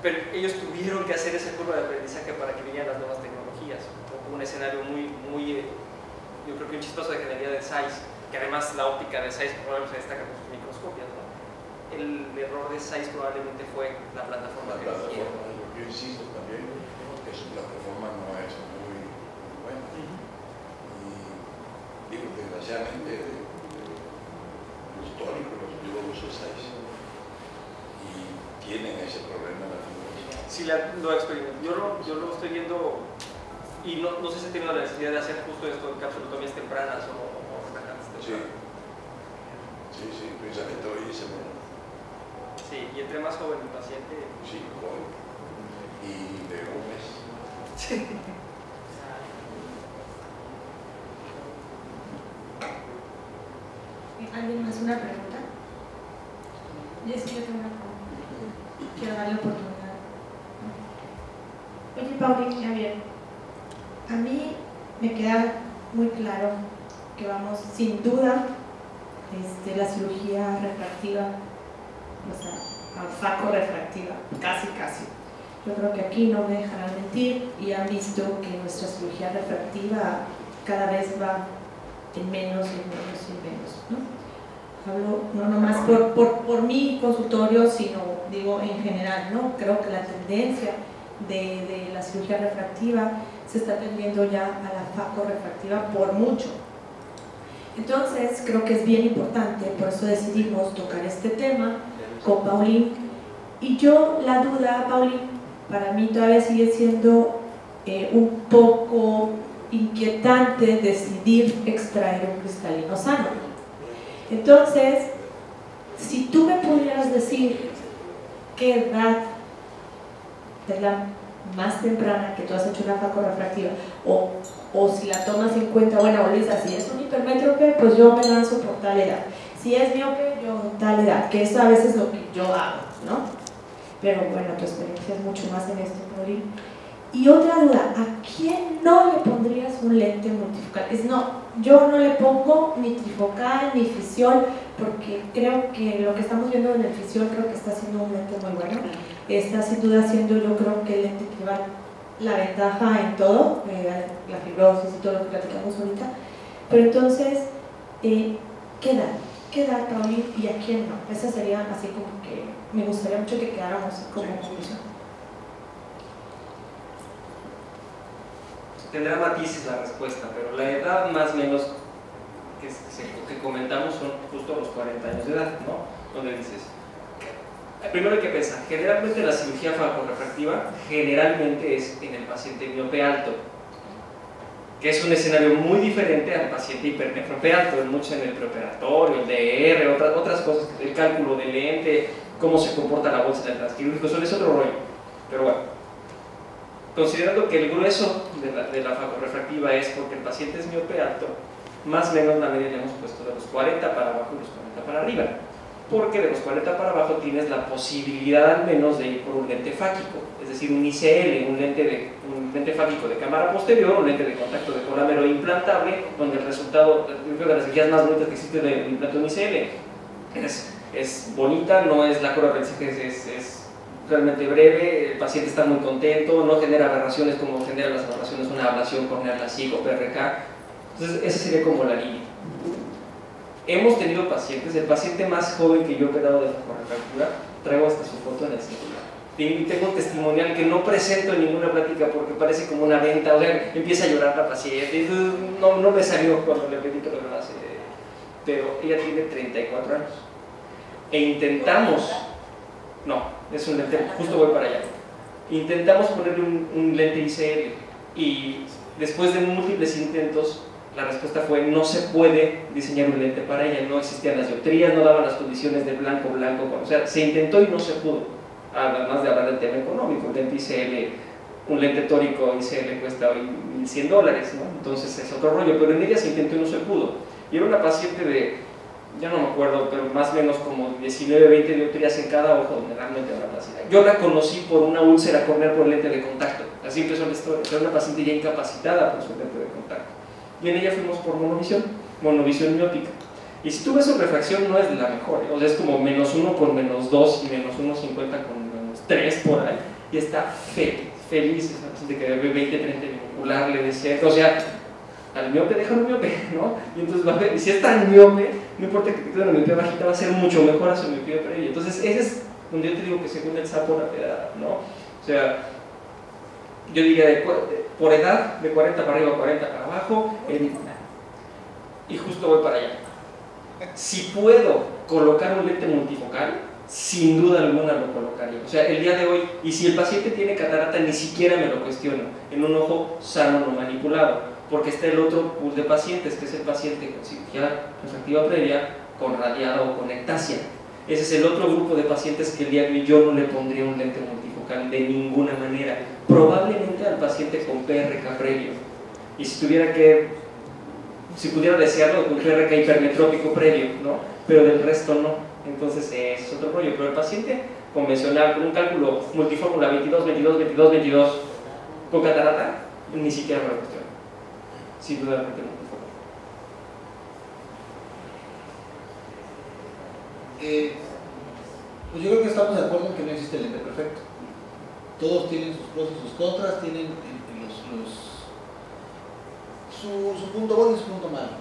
Pero ellos tuvieron que hacer esa curva de aprendizaje para que vinieran las nuevas tecnologías. Un escenario muy yo creo que un chistoso de ingeniería de Zeiss, que además la óptica de Zeiss probablemente se destaca con sus microscopias, ¿no? El error de Zeiss probablemente fue la plataforma que eligieron. Yo insisto también que su plataforma no es muy buena. Y digo, desgraciadamente, los tónicos, yo uso Zeiss y tienen ese problema en la fibrosis. Sí, lo experimenté. Yo lo estoy viendo y no sé si he tenido la necesidad de hacer justo esto en capsulotomías tempranas o atacantes tempranas. Sí, precisamente hoy hice uno. Sí, y entre más joven el paciente. Sí, joven. Y de un mes. Sí. ¿Alguien más una pregunta? Y es que yo tengo una pregunta. Quiero darle oportunidad. Oye, Pauli, ya bien. A mí me queda muy claro que vamos, sin duda, la cirugía refractiva, o sea, facorrefractiva, casi. Yo creo que aquí no me dejarán mentir y han visto que nuestra cirugía refractiva cada vez va en menos, ¿no? Hablo no nomás por mi consultorio, sino digo en general, ¿no? Creo que la tendencia de la cirugía refractiva se está tendiendo ya a la facorrefractiva por mucho. Entonces creo que es bien importante, por eso decidimos tocar este tema con Paulín. Y yo, la duda, Paulín, para mí todavía sigue siendo un poco inquietante decidir extraer un cristalino sano. Entonces, si tú me pudieras decir qué edad es la más temprana que tú has hecho una facorrefractiva, o si la tomas en cuenta, bueno, Luisa, si es un hipermétrope, pues yo me lanzo por tal edad, si es miope, yo tal edad, que eso a veces es lo que yo hago, ¿no? Pero bueno, tu experiencia es mucho más en esto, Paulín. Y otra duda, ¿a quién no le pondrías un lente multifocal? Yo no le pongo ni trifocal ni fisión, porque creo que lo que estamos viendo en el fisión creo que está siendo un lente muy bueno. Está sin duda siendo, yo creo que el lente que va la ventaja en todo, la fibrosis y todo lo que platicamos ahorita. Pero entonces, ¿qué edad, Paulín, y a quién no? Esa sería así como que me gustaría mucho que quedáramos como conclusión. Tendrá matices la respuesta, pero la edad más o menos que comentamos son justo los 40 años de edad, ¿no? Donde dices, primero hay que pensar, generalmente la cirugía facorrefractiva generalmente es en el paciente miope alto, que es un escenario muy diferente al paciente hipermétrope alto, mucho en el preoperatorio, el DR, otras cosas, el cálculo del lente, cómo se comporta la bolsa en el transquirúrgico, eso es otro rollo. Pero bueno, considerando que el grueso de la facorrefractiva es porque el paciente es miope alto, más o menos la media le hemos puesto de los 40 para abajo y los 40 para arriba, porque de los 40 para abajo tienes la posibilidad al menos de ir por un lente fáquico, es decir, un ICL, un lente fáquico de cámara posterior, un lente de contacto de colámero implantable, donde el resultado, yo creo que las cirugías más bonitas que existe de implante un ICL es bonita, no es la curva de aprendizaje, es realmente breve, el paciente está muy contento, no genera aberraciones como generan las aberraciones una ablación corneal LASIK o PRK. Entonces esa sería como la línea. Hemos tenido pacientes, el paciente más joven que yo he operado de facorrefractura, traigo hasta su foto en el celular. Y tengo un testimonial que no presento en ninguna plática porque parece como una venta, o sea, empieza a llorar la paciente, no me salió cuando le pedí que lo grabase, pero ella tiene 34 años. E intentamos, no, es un lente, justo voy para allá, intentamos ponerle un lente ICL y después de múltiples intentos la respuesta fue no se puede diseñar un lente para ella, no existían las dioptrías, no daban las condiciones de blanco, o sea, se intentó y no se pudo, además de hablar del tema económico, un lente ICL, un lente tórico ICL cuesta hoy $1,100, ¿no? Entonces es otro rollo, pero en ella se intentó y no se pudo, y era una paciente de, ya no me acuerdo, pero más o menos como 19, 20 dioptrías en cada ojo, donde realmente era una paciente. Yo la conocí por una úlcera corneal por lente de contacto, así empezó la historia, era una paciente ya incapacitada por su lente de contacto. Y en ella fuimos por monovisión miópica. Y si tú ves su refracción no es la mejor, o sea, es como -1 con -2 y -1,50 con -3 por ahí, y está feliz, esa paciente que ve 20, 30 binocular, le decía, o sea, al miope déjalo miope, ¿no? Y entonces va a ver, y si es tan miope, no importa que te quede una miopía bajita, va a ser mucho mejor a su miopía previa. Entonces ese es donde yo te digo que según el sapo la pedrada, ¿no? O sea, yo diría por edad, de 40 para arriba, 40 para abajo, y justo voy para allá. Si puedo colocar un lente multifocal, sin duda alguna lo colocaría. O sea, el día de hoy, y si el paciente tiene catarata, ni siquiera me lo cuestiono, en un ojo sano no manipulado, porque está el otro pool de pacientes, que es el paciente con cirugía refractiva previa, con radiada o con ectasia. Ese es el otro grupo de pacientes que el día de hoy yo no le pondría un lente multifocal de ninguna manera, probablemente al paciente con PRK previo. Y si pudiera desearlo, un PRK hipermetrópico previo, ¿no? Pero del resto no. Entonces es otro rollo, pero el paciente convencional con un cálculo multifórmula 22, 22, 22, 22 con catarata, ni siquiera me lo cuestiona. Sin duda multifórmula. Pues yo creo que estamos de acuerdo en que no existe el lente perfecto. Todos tienen sus pros y sus contras, tienen su punto bueno y su punto malo.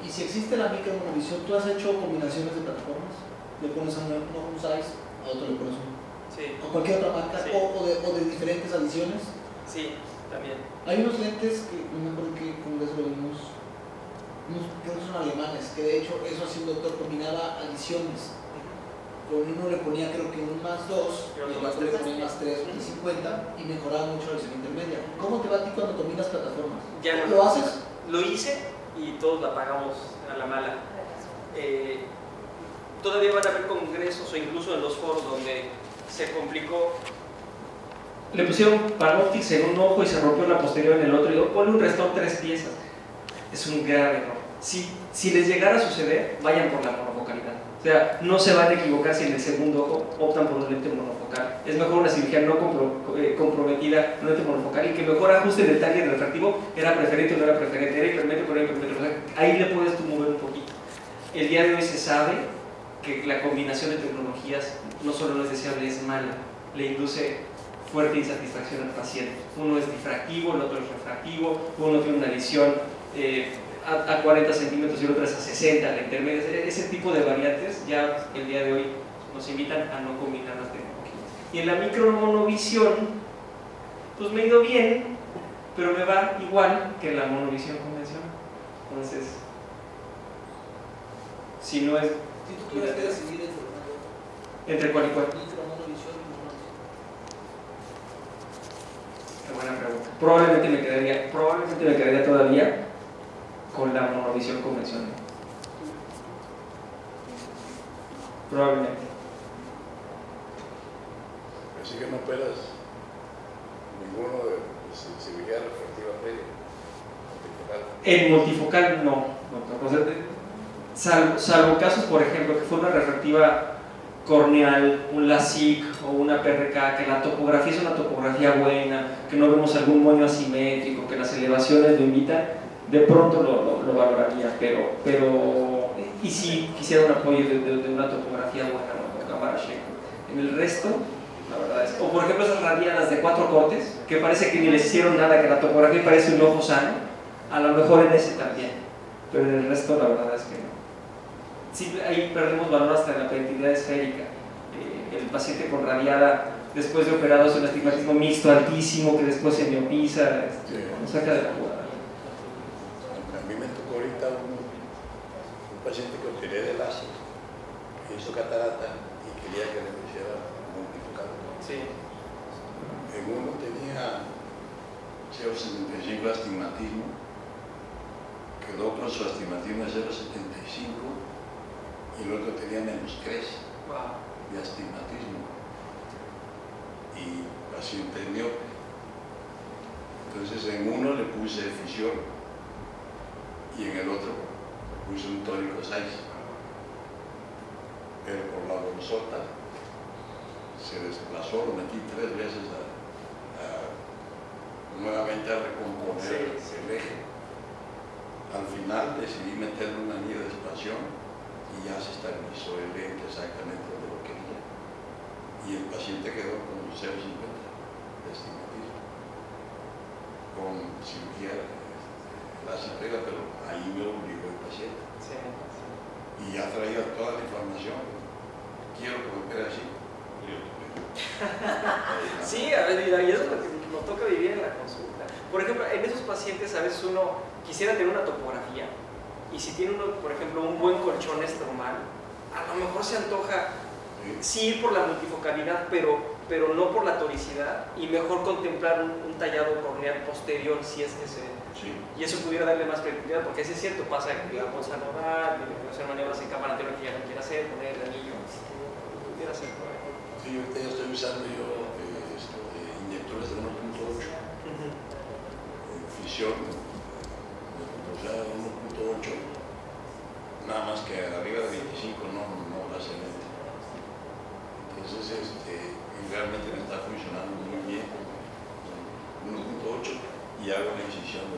Y si existe la micromonovisión, ¿tú has hecho combinaciones de plataformas? Le pones a uno un size, a otro le pones uno. Sí. O cualquier otra marca, Sí. o de diferentes adiciones. Sí, también. Hay unos lentes que no me acuerdo qué congreso lo vimos, creo que son alemanes, que de hecho eso así un doctor combinaba adiciones. Con uno le ponía creo que un +2, y el otro le ponía +3, un 50 y mejoraba mucho la visión intermedia. ¿Cómo te va a ti cuando combinas plataformas? Ya no ¿Lo haces? Lo hice y todos la pagamos a la mala. Todavía van a haber congresos o incluso en los foros donde se complicó. Le pusieron Panoptix en un ojo y se rompió la posterior en el otro y digo, ponle un Restore 3 piezas. Es un gran error. Si les llegara a suceder, vayan por la monofocalidad. O sea, no se van a equivocar si en el segundo ojo optan por un lente monofocal. Es mejor una cirugía no comprometida, un lente monofocal, y que mejor ajuste el detalle del refractivo, era preferente o no era preferente, era hipermétrico o no era hipermétrico. O sea, ahí le puedes tú mover un poquito. El día de hoy se sabe que la combinación de tecnologías no solo no es deseable, es mala. Le induce fuerte insatisfacción al paciente. Uno es difractivo, el otro es refractivo, uno tiene una lesión a 40 centímetros y el otro es a 60, la intermedia. Ese tipo de variantes ya el día de hoy nos invitan a no combinar las tecnologías. Y en la micromonovisión, pues me ha ido bien, pero me va igual que la monovisión convencional. Entonces, si no es... Si tú tuvieras que decidir ¿Entre cuál y cuál? micromonovisión y monovisión. Qué buena pregunta. Probablemente me quedaría todavía con la monovisión convencional. Probablemente. Así que no operas ninguno de cirugía refractiva previa. En multifocal no. O sea, salvo casos, por ejemplo, que fue una refractiva corneal, un LASIK o una PRK, que la topografía es una topografía buena, que no vemos algún moño asimétrico, que las elevaciones lo invitan, de pronto lo valoraría, pero y si quisiera un apoyo de una topografía buena, ¿no? Cámara Sheiko. En el resto, la verdad es, o por ejemplo esas radiadas de 4 cortes, que parece que ni les hicieron nada, que la topografía parece un ojo sano, a lo mejor en ese también, pero en el resto la verdad es que no. Sí, ahí perdemos valor hasta en la predictividad esférica. El paciente con radiada, después de operado, es un astigmatismo mixto altísimo que después se miopiza, nos saca de la jugada. A mí me tocó ahorita un paciente que operé de láser, que hizo catarata y quería que le pusiera multifocal. Sí. En uno tenía 0,75 astigmatismo, quedó con su astigmatismo de 0,75 y el otro tenía -3 de astigmatismo y paciente miope. Entonces en uno le puse fisión y en el otro le puse un tórico 6, pero por la bolsota se desplazó, lo metí 3 veces nuevamente a recomponer el eje. Al final decidí meterle un anillo de expansión y ya se estabilizó el lente exactamente donde lo quería. Y el paciente quedó con 0,50 de astigmatismo, con cirugía láser previa, pero ahí me obligó el paciente. Sí. Y ya traía toda la información. Quiero que me opere así. Sí, a ver, y eso es lo que nos toca vivir en la consulta. Por ejemplo, en esos pacientes a veces uno quisiera tener una topografía y si tiene uno, por ejemplo, un buen colchón estromal, a lo mejor se antoja sí ir por la multifocalidad, pero no por la toricidad, y mejor contemplar un tallado corneal posterior si es que se... Sí. Y eso pudiera darle más credibilidad, porque sí es cierto, pasa que la bolsa no da, tiene que hacer maniobras en cámara anterior que ya no quiere hacer, poner el anillo, pudiera ser por ahí. Sí, ahorita ya estoy usando inyectores de 1.8, fisión, o sea, 1.8, nada más que arriba de 25 no las excelente. Entonces, realmente me está funcionando muy bien. 1.8 y hago una incisión de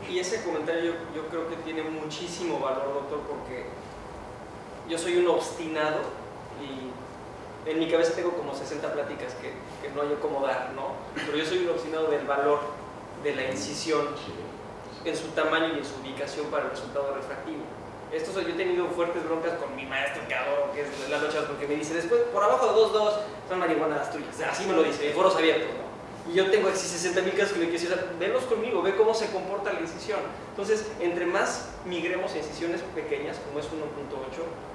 1.8. Y ese comentario yo creo que tiene muchísimo valor, doctor, porque yo soy un obstinado y en mi cabeza tengo como 60 pláticas que no hay cómo dar, ¿no? Pero yo soy un obstinado del valor de la incisión en su tamaño y en su ubicación para el resultado refractivo. Yo he tenido fuertes broncas con mi maestro que adoro, que es la noche, porque me dice, después, por abajo de 2.2 son marihuanas tuyas. Así me lo dice, en foros abiertos, ¿no? Y yo tengo así 60.000 casos que le quiero decir, velos conmigo, ve cómo se comporta la incisión. Entonces, entre más migremos a incisiones pequeñas, como es 1.8,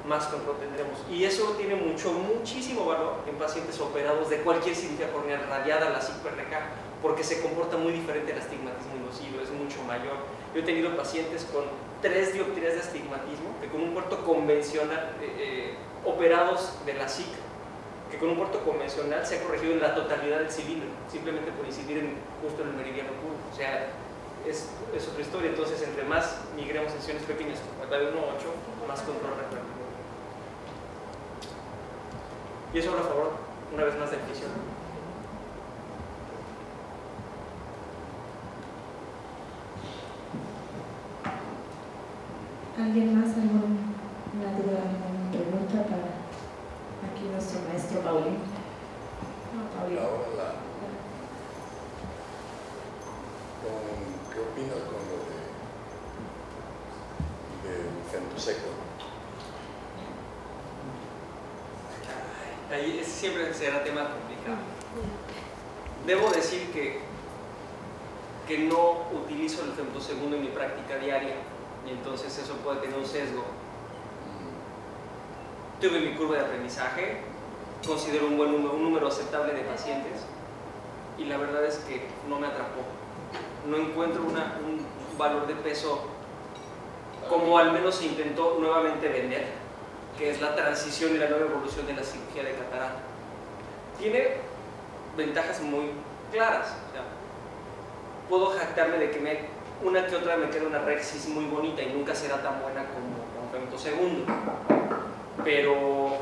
más control tendremos. Y eso tiene muchísimo valor en pacientes operados de cualquier cirugía corneal radiada, la psico-RK, porque se comporta muy diferente el astigmatismo inducido, es mucho mayor. Yo he tenido pacientes con 3 dioptrías de astigmatismo, que con un puerto convencional, operados de la SIC, que con un puerto convencional se ha corregido en la totalidad del cilindro, simplemente por incidir justo en el meridiano curvo. O sea, es otra historia. Entonces, entre más migremos a sesiones pequeñas, como la de 1.8, más control refractivo. Y eso habla a favor, una vez más, de incisión. ¿Alguien más? ¿Alguna duda, alguna pregunta para aquí nuestro maestro Paulino? Ahora, ¿qué opinas con lo del femtoseco? Ahí siempre será tema complicado. Debo decir que no utilizo el femtosegundo en mi práctica diaria, y entonces eso puede tener un sesgo. Tuve mi curva de aprendizaje, considero un número aceptable de pacientes, y la verdad es que no me atrapó. No encuentro un valor de peso como al menos se intentó nuevamente vender, que es la transición y la nueva evolución de la cirugía de catarata. Tiene ventajas muy claras. O sea, puedo jactarme de que una que otra me queda una rexis muy bonita y nunca será tan buena como un femtosegundo. Pero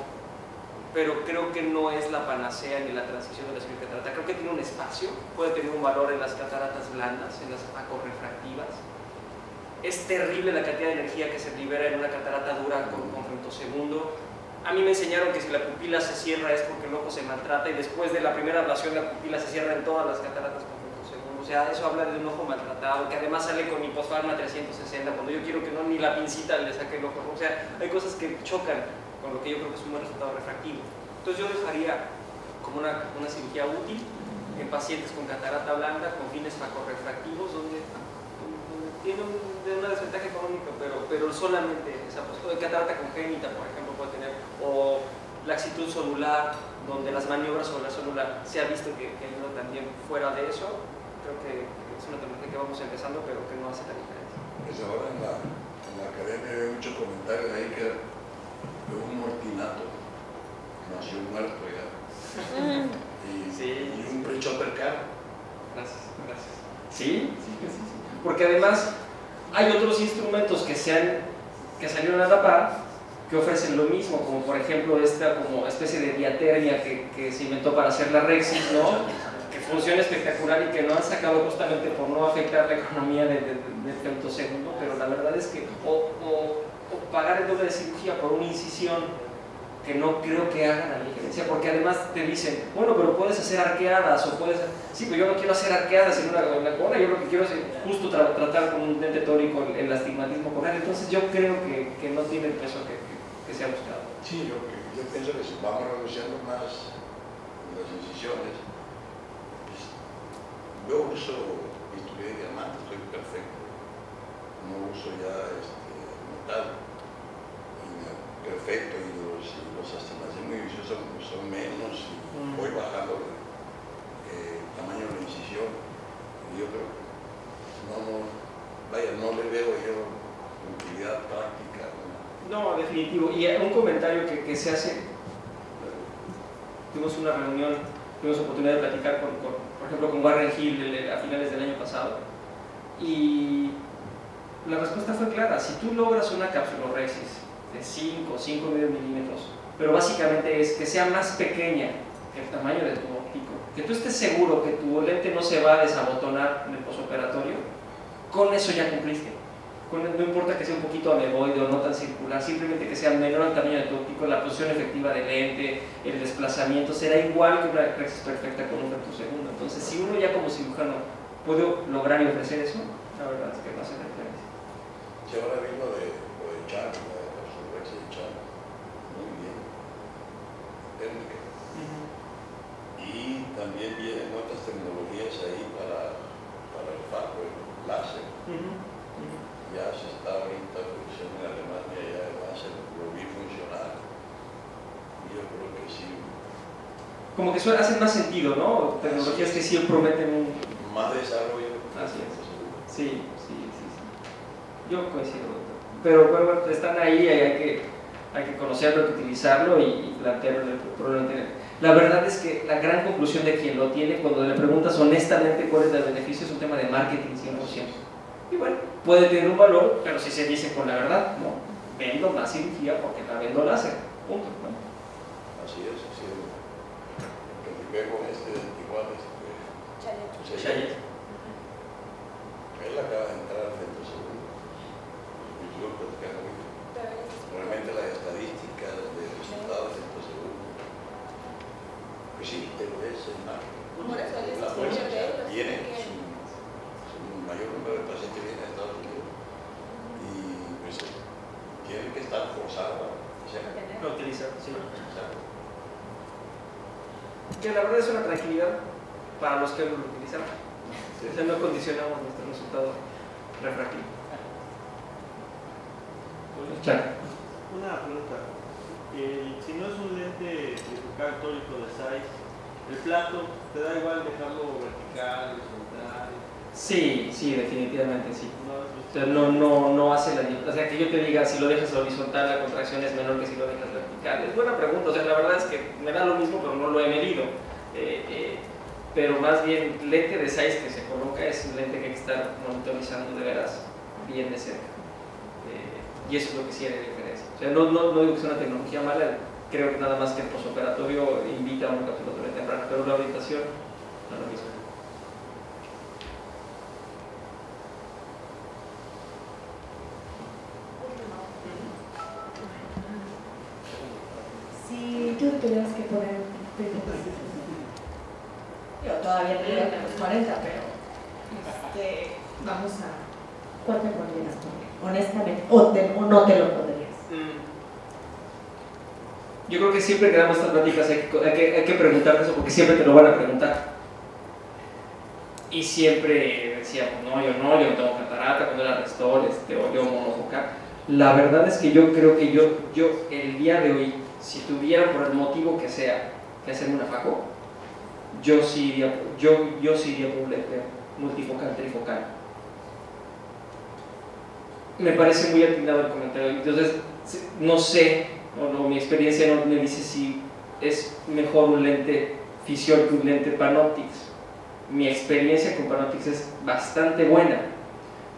creo que no es la panacea ni la transición de la cirugía de catarata. Creo que tiene un espacio, puede tener un valor en las cataratas blandas, en las acorrefractivas. Es terrible la cantidad de energía que se libera en una catarata dura con femtosegundo. A mí me enseñaron que si la pupila se cierra es porque el ojo se maltrata, y después de la primera ablación la pupila se cierra en todas las cataratas con femtosegundo. O sea, eso habla de un ojo maltratado, que además sale con hiposfarma 360, cuando yo quiero que ni la pincita le saque el ojo. O sea, hay cosas que chocan con lo que yo creo que es un buen resultado refractivo. Entonces yo dejaría como una cirugía útil en pacientes con catarata blanda, con fines facorrefractivos, donde tiene una desventaja económica, pero solamente esa postura. Catarata congénita, por ejemplo, puede tener, o laxitud celular, donde las maniobras sobre la célula se ha visto que ayuda también. Fuera de eso, creo que es una tecnología que vamos empezando, pero que no hace la diferencia. Pues ahora en la academia hay muchos comentarios ahí que un mortinato nació muerto ya. Y un pre-chopper caro. Gracias. Sí. Porque además hay otros instrumentos que salieron a la par, que ofrecen lo mismo, como por ejemplo esta como especie de diatermia que se inventó para hacer la Rexis, ¿no? Que funciona espectacular y que no han sacado justamente por no afectar la economía del femtosegundo, pero la verdad es que o pagar el doble de cirugía por una incisión que no creo que hagan la diferencia, porque además te dicen, bueno, pero puedes hacer arqueadas, o puedes... Sí, pero yo no quiero hacer arqueadas en una corona, yo lo que quiero es justo tratar con un dente tórico el astigmatismo corneal. Entonces yo creo que no tiene el peso que se ha buscado. Sí, yo pienso que si vamos reduciendo más las incisiones, pues, yo uso bisturí de diamante, estoy perfecto, no uso ya metal, perfecto, y los astigmatismos son menos, y voy bajando el tamaño de la incisión, y yo creo que no le veo yo utilidad práctica. No, definitivo. Y un comentario que se hace, tuvimos una reunión, tuvimos oportunidad de platicar por ejemplo, con Warren Hill a finales del año pasado, y la respuesta fue clara. Si tú logras una capsulorexis de 5,5 milímetros pero básicamente es que sea más pequeña que el tamaño de tu óptico, que tú estés seguro que tu lente no se va a desabotonar en el posoperatorio, con eso ya cumpliste. No importa que sea un poquito ameboide o no tan circular, simplemente que sea menor al tamaño de tu óptico, la posición efectiva del lente, el desplazamiento, será igual que una refracción perfecta con un femtosegundo. Entonces, si uno ya como cirujano puede lograr y ofrecer eso, la verdad es que va a ser la diferencia. Si ahora vi lo de Chan, la resurrección de Chan, muy bien, técnica. Y también vienen otras tecnologías ahí para el FACO, el láser. Ya se está ahorita produciendo en Alemania, y además lo vi funcionar. Y yo creo que sí. Como que hacen más sentido, ¿no? Tecnologías que sí prometen un... más desarrollo. Así es. Sí. Yo coincido, doctor. Pero bueno, están ahí, hay que conocerlo, hay que utilizarlo y plantearlo el problema. La verdad es que la gran conclusión de quien lo tiene, cuando le preguntas honestamente cuál es el beneficio, es un tema de marketing 100%. Y bueno, puede tener un valor, pero si se dice con la verdad, ¿no? Vendo más cirugía porque la vendo láser, punto, ¿no? Así es, así es. Porque con este igual, Chalet. Él acaba de entrar al centro segundo. Y yo platicando con él. Realmente las estadísticas de resultados del centro segundo. Pues sí, pero es el marco. La fuerza, viene su mayor número de pacientes viene de Estados Unidos. Y pues tienen que estar forzados a utilizar, sí. Que la verdad es una tranquilidad para los que lo utilizan. O sea, no condicionamos nuestro resultado refractivo. Una pregunta. Si no es un lente trifocal tórico de Zeiss, ¿el plato te da igual dejarlo vertical, horizontal? Sí, definitivamente sí. O sea, no hace la diferencia. O sea, que yo te diga, si lo dejas horizontal, la contracción es menor que si lo dejas vertical. Es buena pregunta. O sea, la verdad es que me da lo mismo, pero no lo he medido. Pero más bien, lente de Zeiss que se coloca es un lente que hay que estar monitorizando de veras bien de cerca. Y eso es lo que sí hay de diferencia. O sea, no digo que sea una tecnología mala, creo que nada más que el posoperatorio invita a una capsulatoria temprana, pero la orientación no es lo mismo. Si tú tuvieras que poner yo todavía te digo que a los 40, pero vamos a... ¿Cuál te podrías poner? Honestamente, o no te lo podrías. Yo creo que siempre que damos estas pláticas hay que preguntarte eso, porque siempre te lo van a preguntar. Y siempre decíamos, yo no tengo catarata, cuando era Restore, o yo monofocal. La verdad es que yo creo que yo el día de hoy, si tuviera por el motivo que sea que hacerme una FACO, yo sí iría por un lente multifocal, trifocal. Me parece muy atinado el comentario. Entonces, no sé, mi experiencia no me dice si es mejor un lente Physiol que un lente Panoptix. Mi experiencia con Panoptix es bastante buena.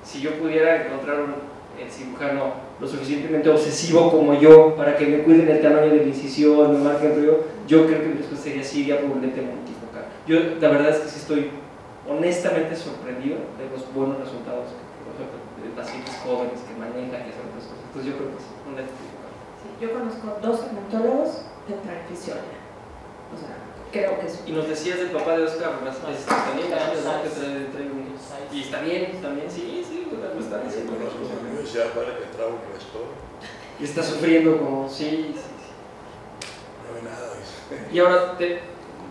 Si yo pudiera encontrar el cirujano lo suficientemente obsesivo como yo para que me cuiden el tamaño de la incisión, me marquen el ruido, yo creo que mi respuesta sería sí, iría por un lente multifocal. Yo la verdad es que sí estoy honestamente sorprendido de los buenos resultados de pacientes jóvenes que manejan y hacen otras cosas. Entonces yo creo que es un lente multifocal. Sí, yo conozco 2 segmentólogos que traen Physiolia. O sea, creo que es... Y nos decías del papá de Oscar, también años, ¿no? Que trae un... Y está bien, también, sí, lo está diciendo. Yo decía, para que trae un Restore. Y está sufriendo como, sí. No hay nada de eso. Y ahora,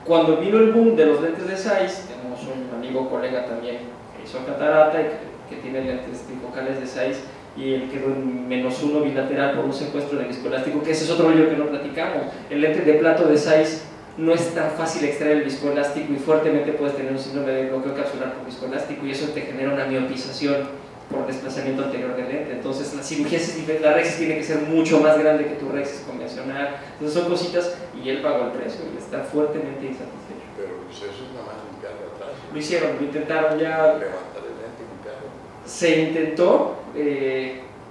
cuando vino el boom de los lentes de Zeiss, tenemos un amigo, colega también, que hizo catarata y que tiene lentes trifocales de Zeiss, y él quedó en -1 bilateral por un secuestro de viscoelástico, que ese es otro rollo que no platicamos. El lente de plato de Zeiss no es tan fácil extraer el viscoelástico y fuertemente puedes tener un síndrome de bloqueo capsular por viscoelástico y eso te genera una miopización por desplazamiento anterior del lente. Entonces la rexis tiene que ser mucho más grande que tu rexis convencional. Entonces son cositas y él pagó el precio y está fuertemente insatisfecho. Pero pues eso es nada más limpiarlo atrás. Lo hicieron, lo intentaron ya. Levantar el lente y limpiarlo. Se intentó,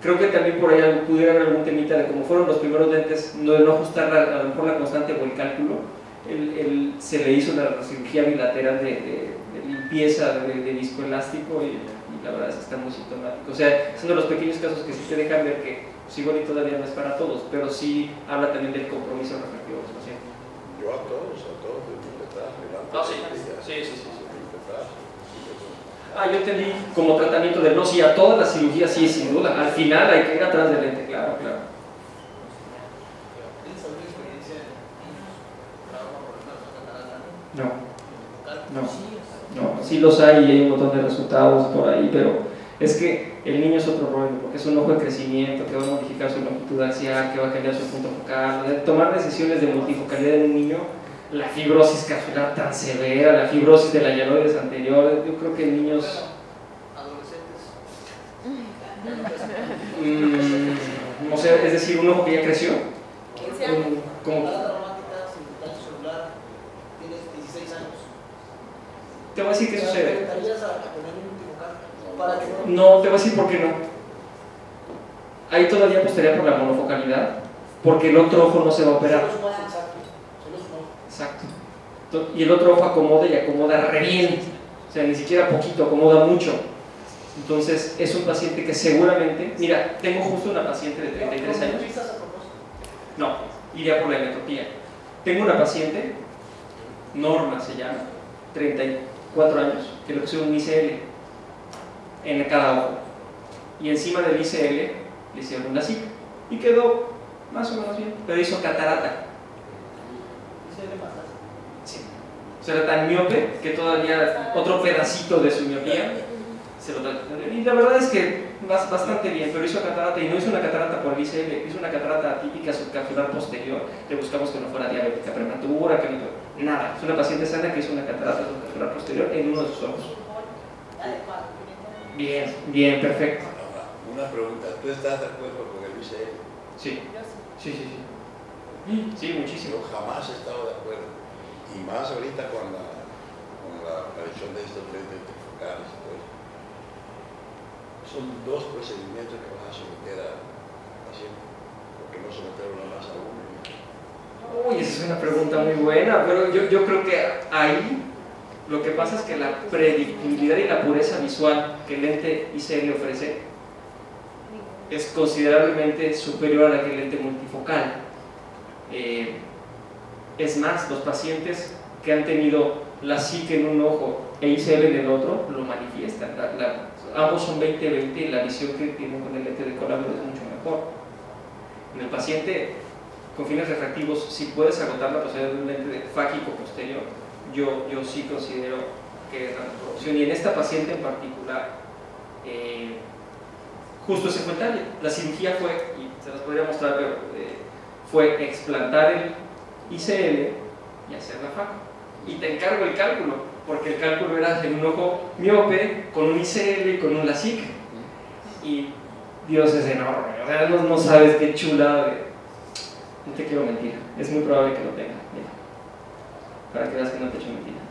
Creo que también por ahí pudiera haber algún temita de como fueron los primeros lentes, no ajustar a lo mejor la constante o el cálculo. Se le hizo la cirugía bilateral de limpieza de disco elástico y la verdad es que está muy sintomático. O sea, son de los pequeños casos que sí te dejan ver que pues, igual y todavía no es para todos, pero sí habla también del compromiso refractivo de los pacientes. Yo a todos, Sí. Yo entendí como tratamiento de no, sí, a todas las cirugías, sí, sin duda. Al final hay que ir atrás del lente, claro. ¿Tienes alguna experiencia en trabajo por una catarata? No, sí los hay y hay un montón de resultados por ahí, pero es que el niño es otro rollo, porque es un ojo de crecimiento que va a modificar su longitud axial, que va a cambiar su punto focal. Tomar decisiones de multifocalidad en un niño, la fibrosis capsular tan severa, la fibrosis de la llanoides anterior, yo creo que en niños... ¿Adolescentes? No sé, es decir, un ojo que ya creció. 15 años. Como, Tienes 16 años. te voy a decir qué sucede. ¿Te aventarías a poner un multifocal? Para que No, te voy a decir por qué no. Ahí todavía apostaría por la monofocalidad, porque el otro ojo no se va a operar. Exacto. Y el otro ojo acomoda y acomoda re bien. O sea, ni siquiera poquito, acomoda mucho. Entonces, es un paciente que seguramente... Mira, tengo justo una paciente de 33 años. No, iría por la emetropía. Tengo una paciente, Norma se llama, 34 años, que le pusieron un ICL en cada ojo. Y encima del ICL le hicieron una LASIK. Y quedó más o menos bien, pero hizo catarata. Sí. O sea, era tan miope que todavía otro pedacito de su miopía se lo trató. Y la verdad es que bastante bien, pero hizo catarata y no hizo una catarata por el ICL, hizo una catarata atípica subcapsular posterior. Le buscamos que no fuera diabética prematura, que no, nada. Es una paciente sana que hizo una catarata subcapsular posterior en uno de sus ojos. Bien, perfecto. Ahora, una pregunta, ¿tú estás de acuerdo con el ICL? Sí, muchísimo. Yo jamás he estado de acuerdo, y más ahorita con la aparición de estos lentes trifocales y todo eso. Son dos procedimientos que van a someter al paciente, porque no someterlo nada más a uno. Uy, esa es una pregunta muy buena, pero yo creo que ahí lo que pasa es que la predictibilidad y la pureza visual que el lente ICL ofrece es considerablemente superior a la que el lente multifocal. Es más, los pacientes que han tenido LASIK en un ojo e ICL en el otro lo manifiestan. Ambos son 20/20 y la visión que tienen con el lente de Collamer es mucho mejor. En el paciente con fines refractivos, si puedes agotar la posibilidad de un lente fágico posterior, yo sí considero que es la mejor opción. Y en esta paciente en particular, justo ese fue el detalle. La cirugía fue, y se las podría mostrar, pero fue explantar el ICL y hacer la faco. Y te encargo el cálculo, porque el cálculo era en un ojo miope, con un ICL y con un LASIK. Y Dios es enorme, o sea, no sabes qué chulada de... No te quiero mentir, es muy probable que lo tenga. Mira, para que veas que no te echo mentiras.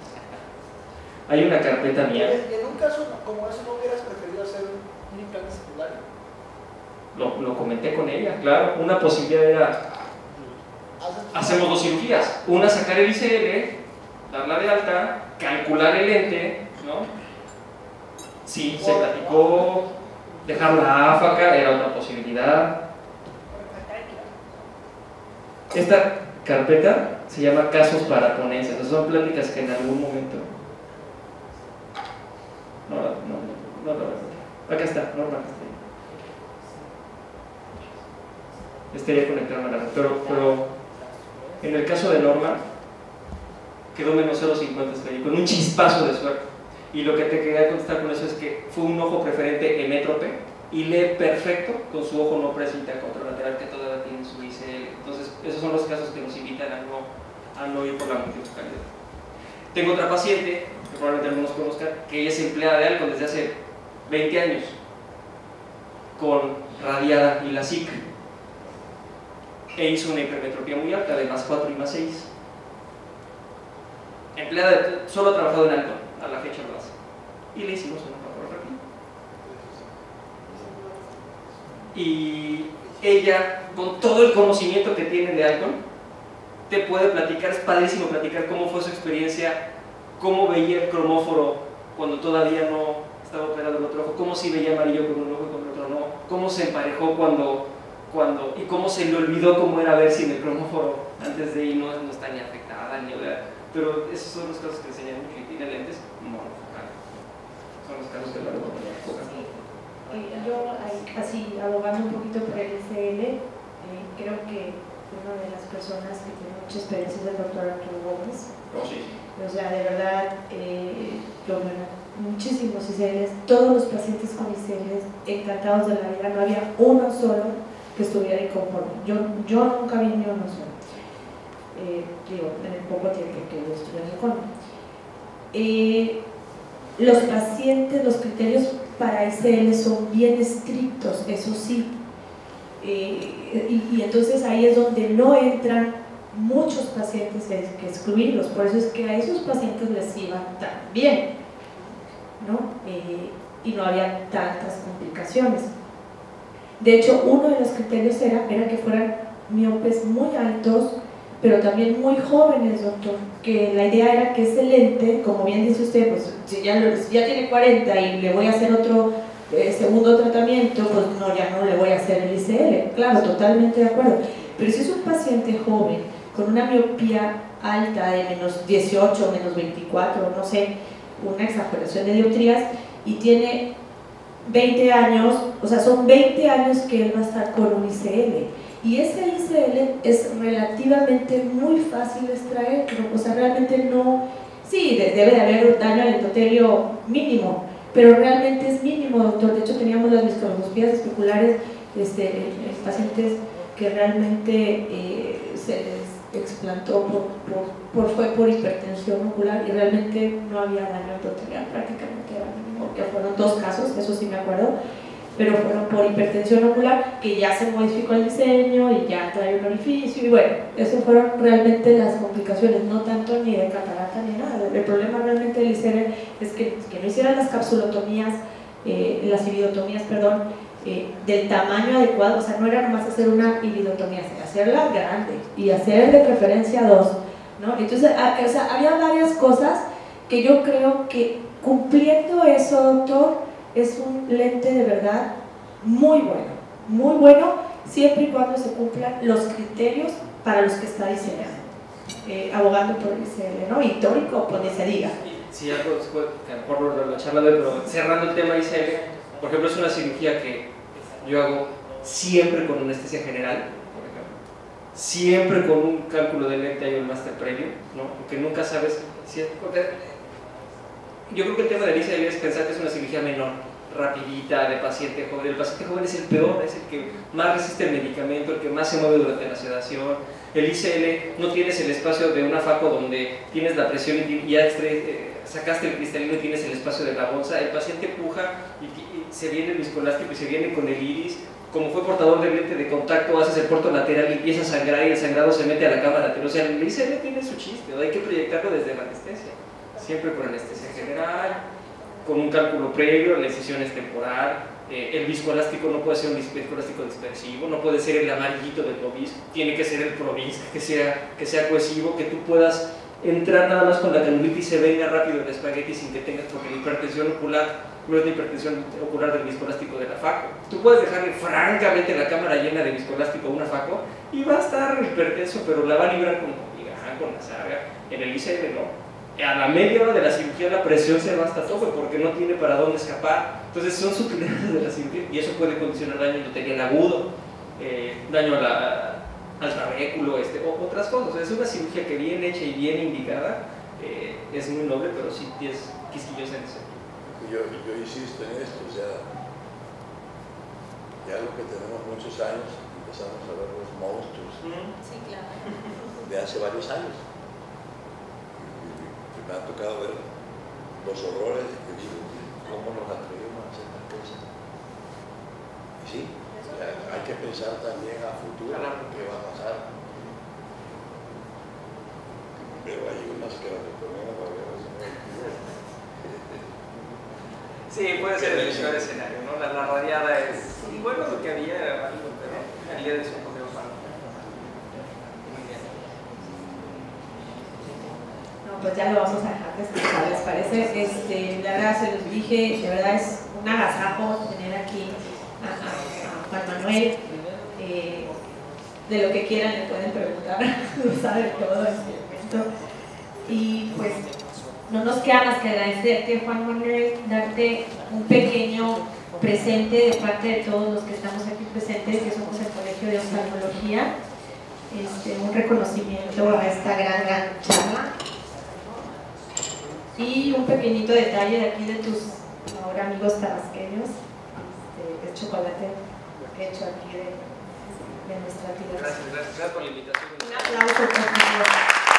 Hay una carpeta mía. ¿Y en un caso como ese no hubieras preferido hacer un implante secundario? Lo comenté con ella, claro. Una posibilidad era: hacemos dos cirugías. Una, sacar el ICL, darla de alta, calcular el lente, ¿no? Sí, se platicó. Dejar la áfaca era otra posibilidad. Esta carpeta se llama casos para ponencias. Entonces son pláticas que en algún momento... No, acá está, Norma. Estaría conectado a la red, pero en el caso de Norma quedó menos 0,50 con un chispazo de suerte. Y lo que te quería contestar con eso es que fue un ojo preferente hemétrope y lee perfecto con su ojo no presenta contralateral que todavía tiene su ICL. Entonces, esos son los casos que nos invitan a no ir por la multifocalidad. Tengo otra paciente, que probablemente algunos conozcan, que ella es empleada de Alcon desde hace 20 años, con radiada y LASIK, e hizo una hipermetropía muy alta, de +4 y +6. Empleada, solo ha trabajado en Alcon, a la fecha lo hace. Y le hicimos una fotografía. y ella, con todo el conocimiento que tiene de Icon, te puede platicar, es padrísimo platicar cómo fue su experiencia, cómo veía el cromóforo cuando todavía no estaba operado el otro ojo, cómo sí veía amarillo con un ojo y con el otro no, cómo se emparejó cuando y cómo se le olvidó cómo era ver sin el cromóforo antes de ir, no está ni afectada ni nada. Pero esos son los casos que enseñan mucho y tiene lentes monofocales. Son los casos de la monofocal. Yo, así, abogando un poquito por el ICL, creo que una de las personas que tiene mucha experiencia es el doctor Arturo Gómez. Oh, sí. O sea, de verdad, muchísimos ICLs, todos los pacientes con ICLs encantados de la vida, no había uno solo que estuviera inconforme. Yo nunca vi ni uno solo. Digo, en el poco tiempo que yo estuve en el CONO. Los pacientes, los criterios para ICL son bien estrictos, eso sí. Y entonces ahí es donde no entran muchos pacientes, hay que excluirlos. Por eso es que a esos pacientes les iba tan bien, ¿no? Y no había tantas complicaciones. De hecho, uno de los criterios era que fueran miopes muy altos, pero también muy jóvenes, doctor, que la idea era que ese lente, como bien dice usted, pues si ya tiene 40 y le voy a hacer otro segundo tratamiento, pues no, ya no le voy a hacer el ICL, claro, totalmente de acuerdo, pero si es un paciente joven, con una miopía alta de menos 18, menos 24, no sé, una exageración de dioptrías, y tiene 20 años, o sea, son 20 años que él va a estar con un ICL, y ese ICL es relativamente muy fácil de extraer, o sea, realmente no, sí, debe de haber un daño al endotelio mínimo, pero realmente es mínimo, doctor. De hecho, teníamos las viscoeloscopías especulares pacientes que realmente se les explantó fue por hipertensión ocular y realmente no había daño endotelial, prácticamente era mínimo, que fueron 2 casos, eso sí me acuerdo, pero fueron por hipertensión ocular, que ya se modificó el diseño y ya trae un orificio, y bueno, esas fueron realmente las complicaciones, no tanto ni de catarata ni nada. El problema realmente del ICL es que no hicieran las capsulotomías, las iridotomías, perdón, del tamaño adecuado, o sea, no era nomás hacer una iridotomía, hacerla grande y hacer de preferencia 2, ¿no? Entonces, o sea, había varias cosas que yo creo que cumpliendo eso, doctor, es un lente de verdad muy bueno, siempre y cuando se cumplan los criterios para los que está diseñado, abogando por el ICL, ¿no? Y tórico, pues ni se diga. Sí, algo después, que a lo mejor la charla de hoy, pero cerrando el tema ICL, por ejemplo, es una cirugía que yo hago siempre con anestesia general, por ejemplo, siempre con un cálculo de lente hay un máster previo, ¿no? Porque nunca sabes si es... Yo creo que el tema del ICL es pensar que es una cirugía menor, rapidita, de paciente joven. El paciente joven es el peor, es el que más resiste el medicamento, el que más se mueve durante la sedación. El ICL no tienes el espacio de una faco donde tienes la presión y ya sacaste el cristalino y tienes el espacio de la bolsa. El paciente puja y se viene el viscoelástico y se viene con el iris. Como fue portador de lente de contacto, haces el puerto lateral y empieza a sangrar y el sangrado se mete a la cámara lateral. O sea, el ICL tiene su chiste, ¿no? Hay que proyectarlo desde la anestesia. Siempre con anestesia general, con un cálculo previo, la incisión es temporal, el viscoelástico no puede ser un viscoelástico dispersivo, no puede ser el amarillito del Provis, tiene que ser el Provis, que sea cohesivo, que tú puedas entrar nada más con la canulitis y se venga rápido el espagueti sin que tengas, porque la hipertensión ocular no es la hipertensión ocular del viscoelástico de la faco. Tú puedes dejarle francamente la cámara llena de viscoelástico a una faco y va a estar hipertenso, pero la va a librar con la saga. En el ICL no. A la media hora de la cirugía la presión se va hasta tope porque no tiene para dónde escapar. Entonces son sutilezas de la cirugía y eso puede condicionar daño endotelial agudo, daño al trabéculo, otras cosas. Es una cirugía que bien hecha y bien indicada es muy noble, pero sí es quisquillosa en eso. Yo insisto en esto, o sea, ya lo que tenemos muchos años, empezamos a ver los monstruos Sí, claro. de hace varios años. Me ha tocado ver los horrores que digo, cómo nos atrevemos a hacer las cosas. Y sí, hay que pensar también a futuro qué va a pasar. Pero hay unas que las ponemos a ver. Sí, puede ser el peor escenario, ¿no? La radiada es... Sí, bueno, lo que había era algo, pero el día de eso no me ojalá. Muy bien. No, pues ya lo vamos a dejar descansar, ¿les parece? La verdad se los dije, de verdad es un agasajo tener aquí a Juan Manuel. De lo que quieran le pueden preguntar, lo sabe todo en este momento. Y pues no nos queda más que agradecerte, Juan Manuel, darte un pequeño presente de parte de todos los que estamos aquí presentes, que somos el Colegio de Oftalmología, un reconocimiento a esta gran charla. Y un pequeñito detalle de aquí de tus ahora amigos tabasqueños, el chocolate que he hecho aquí de nuestra tía. Gracias por la invitación. Un aplauso, por favor.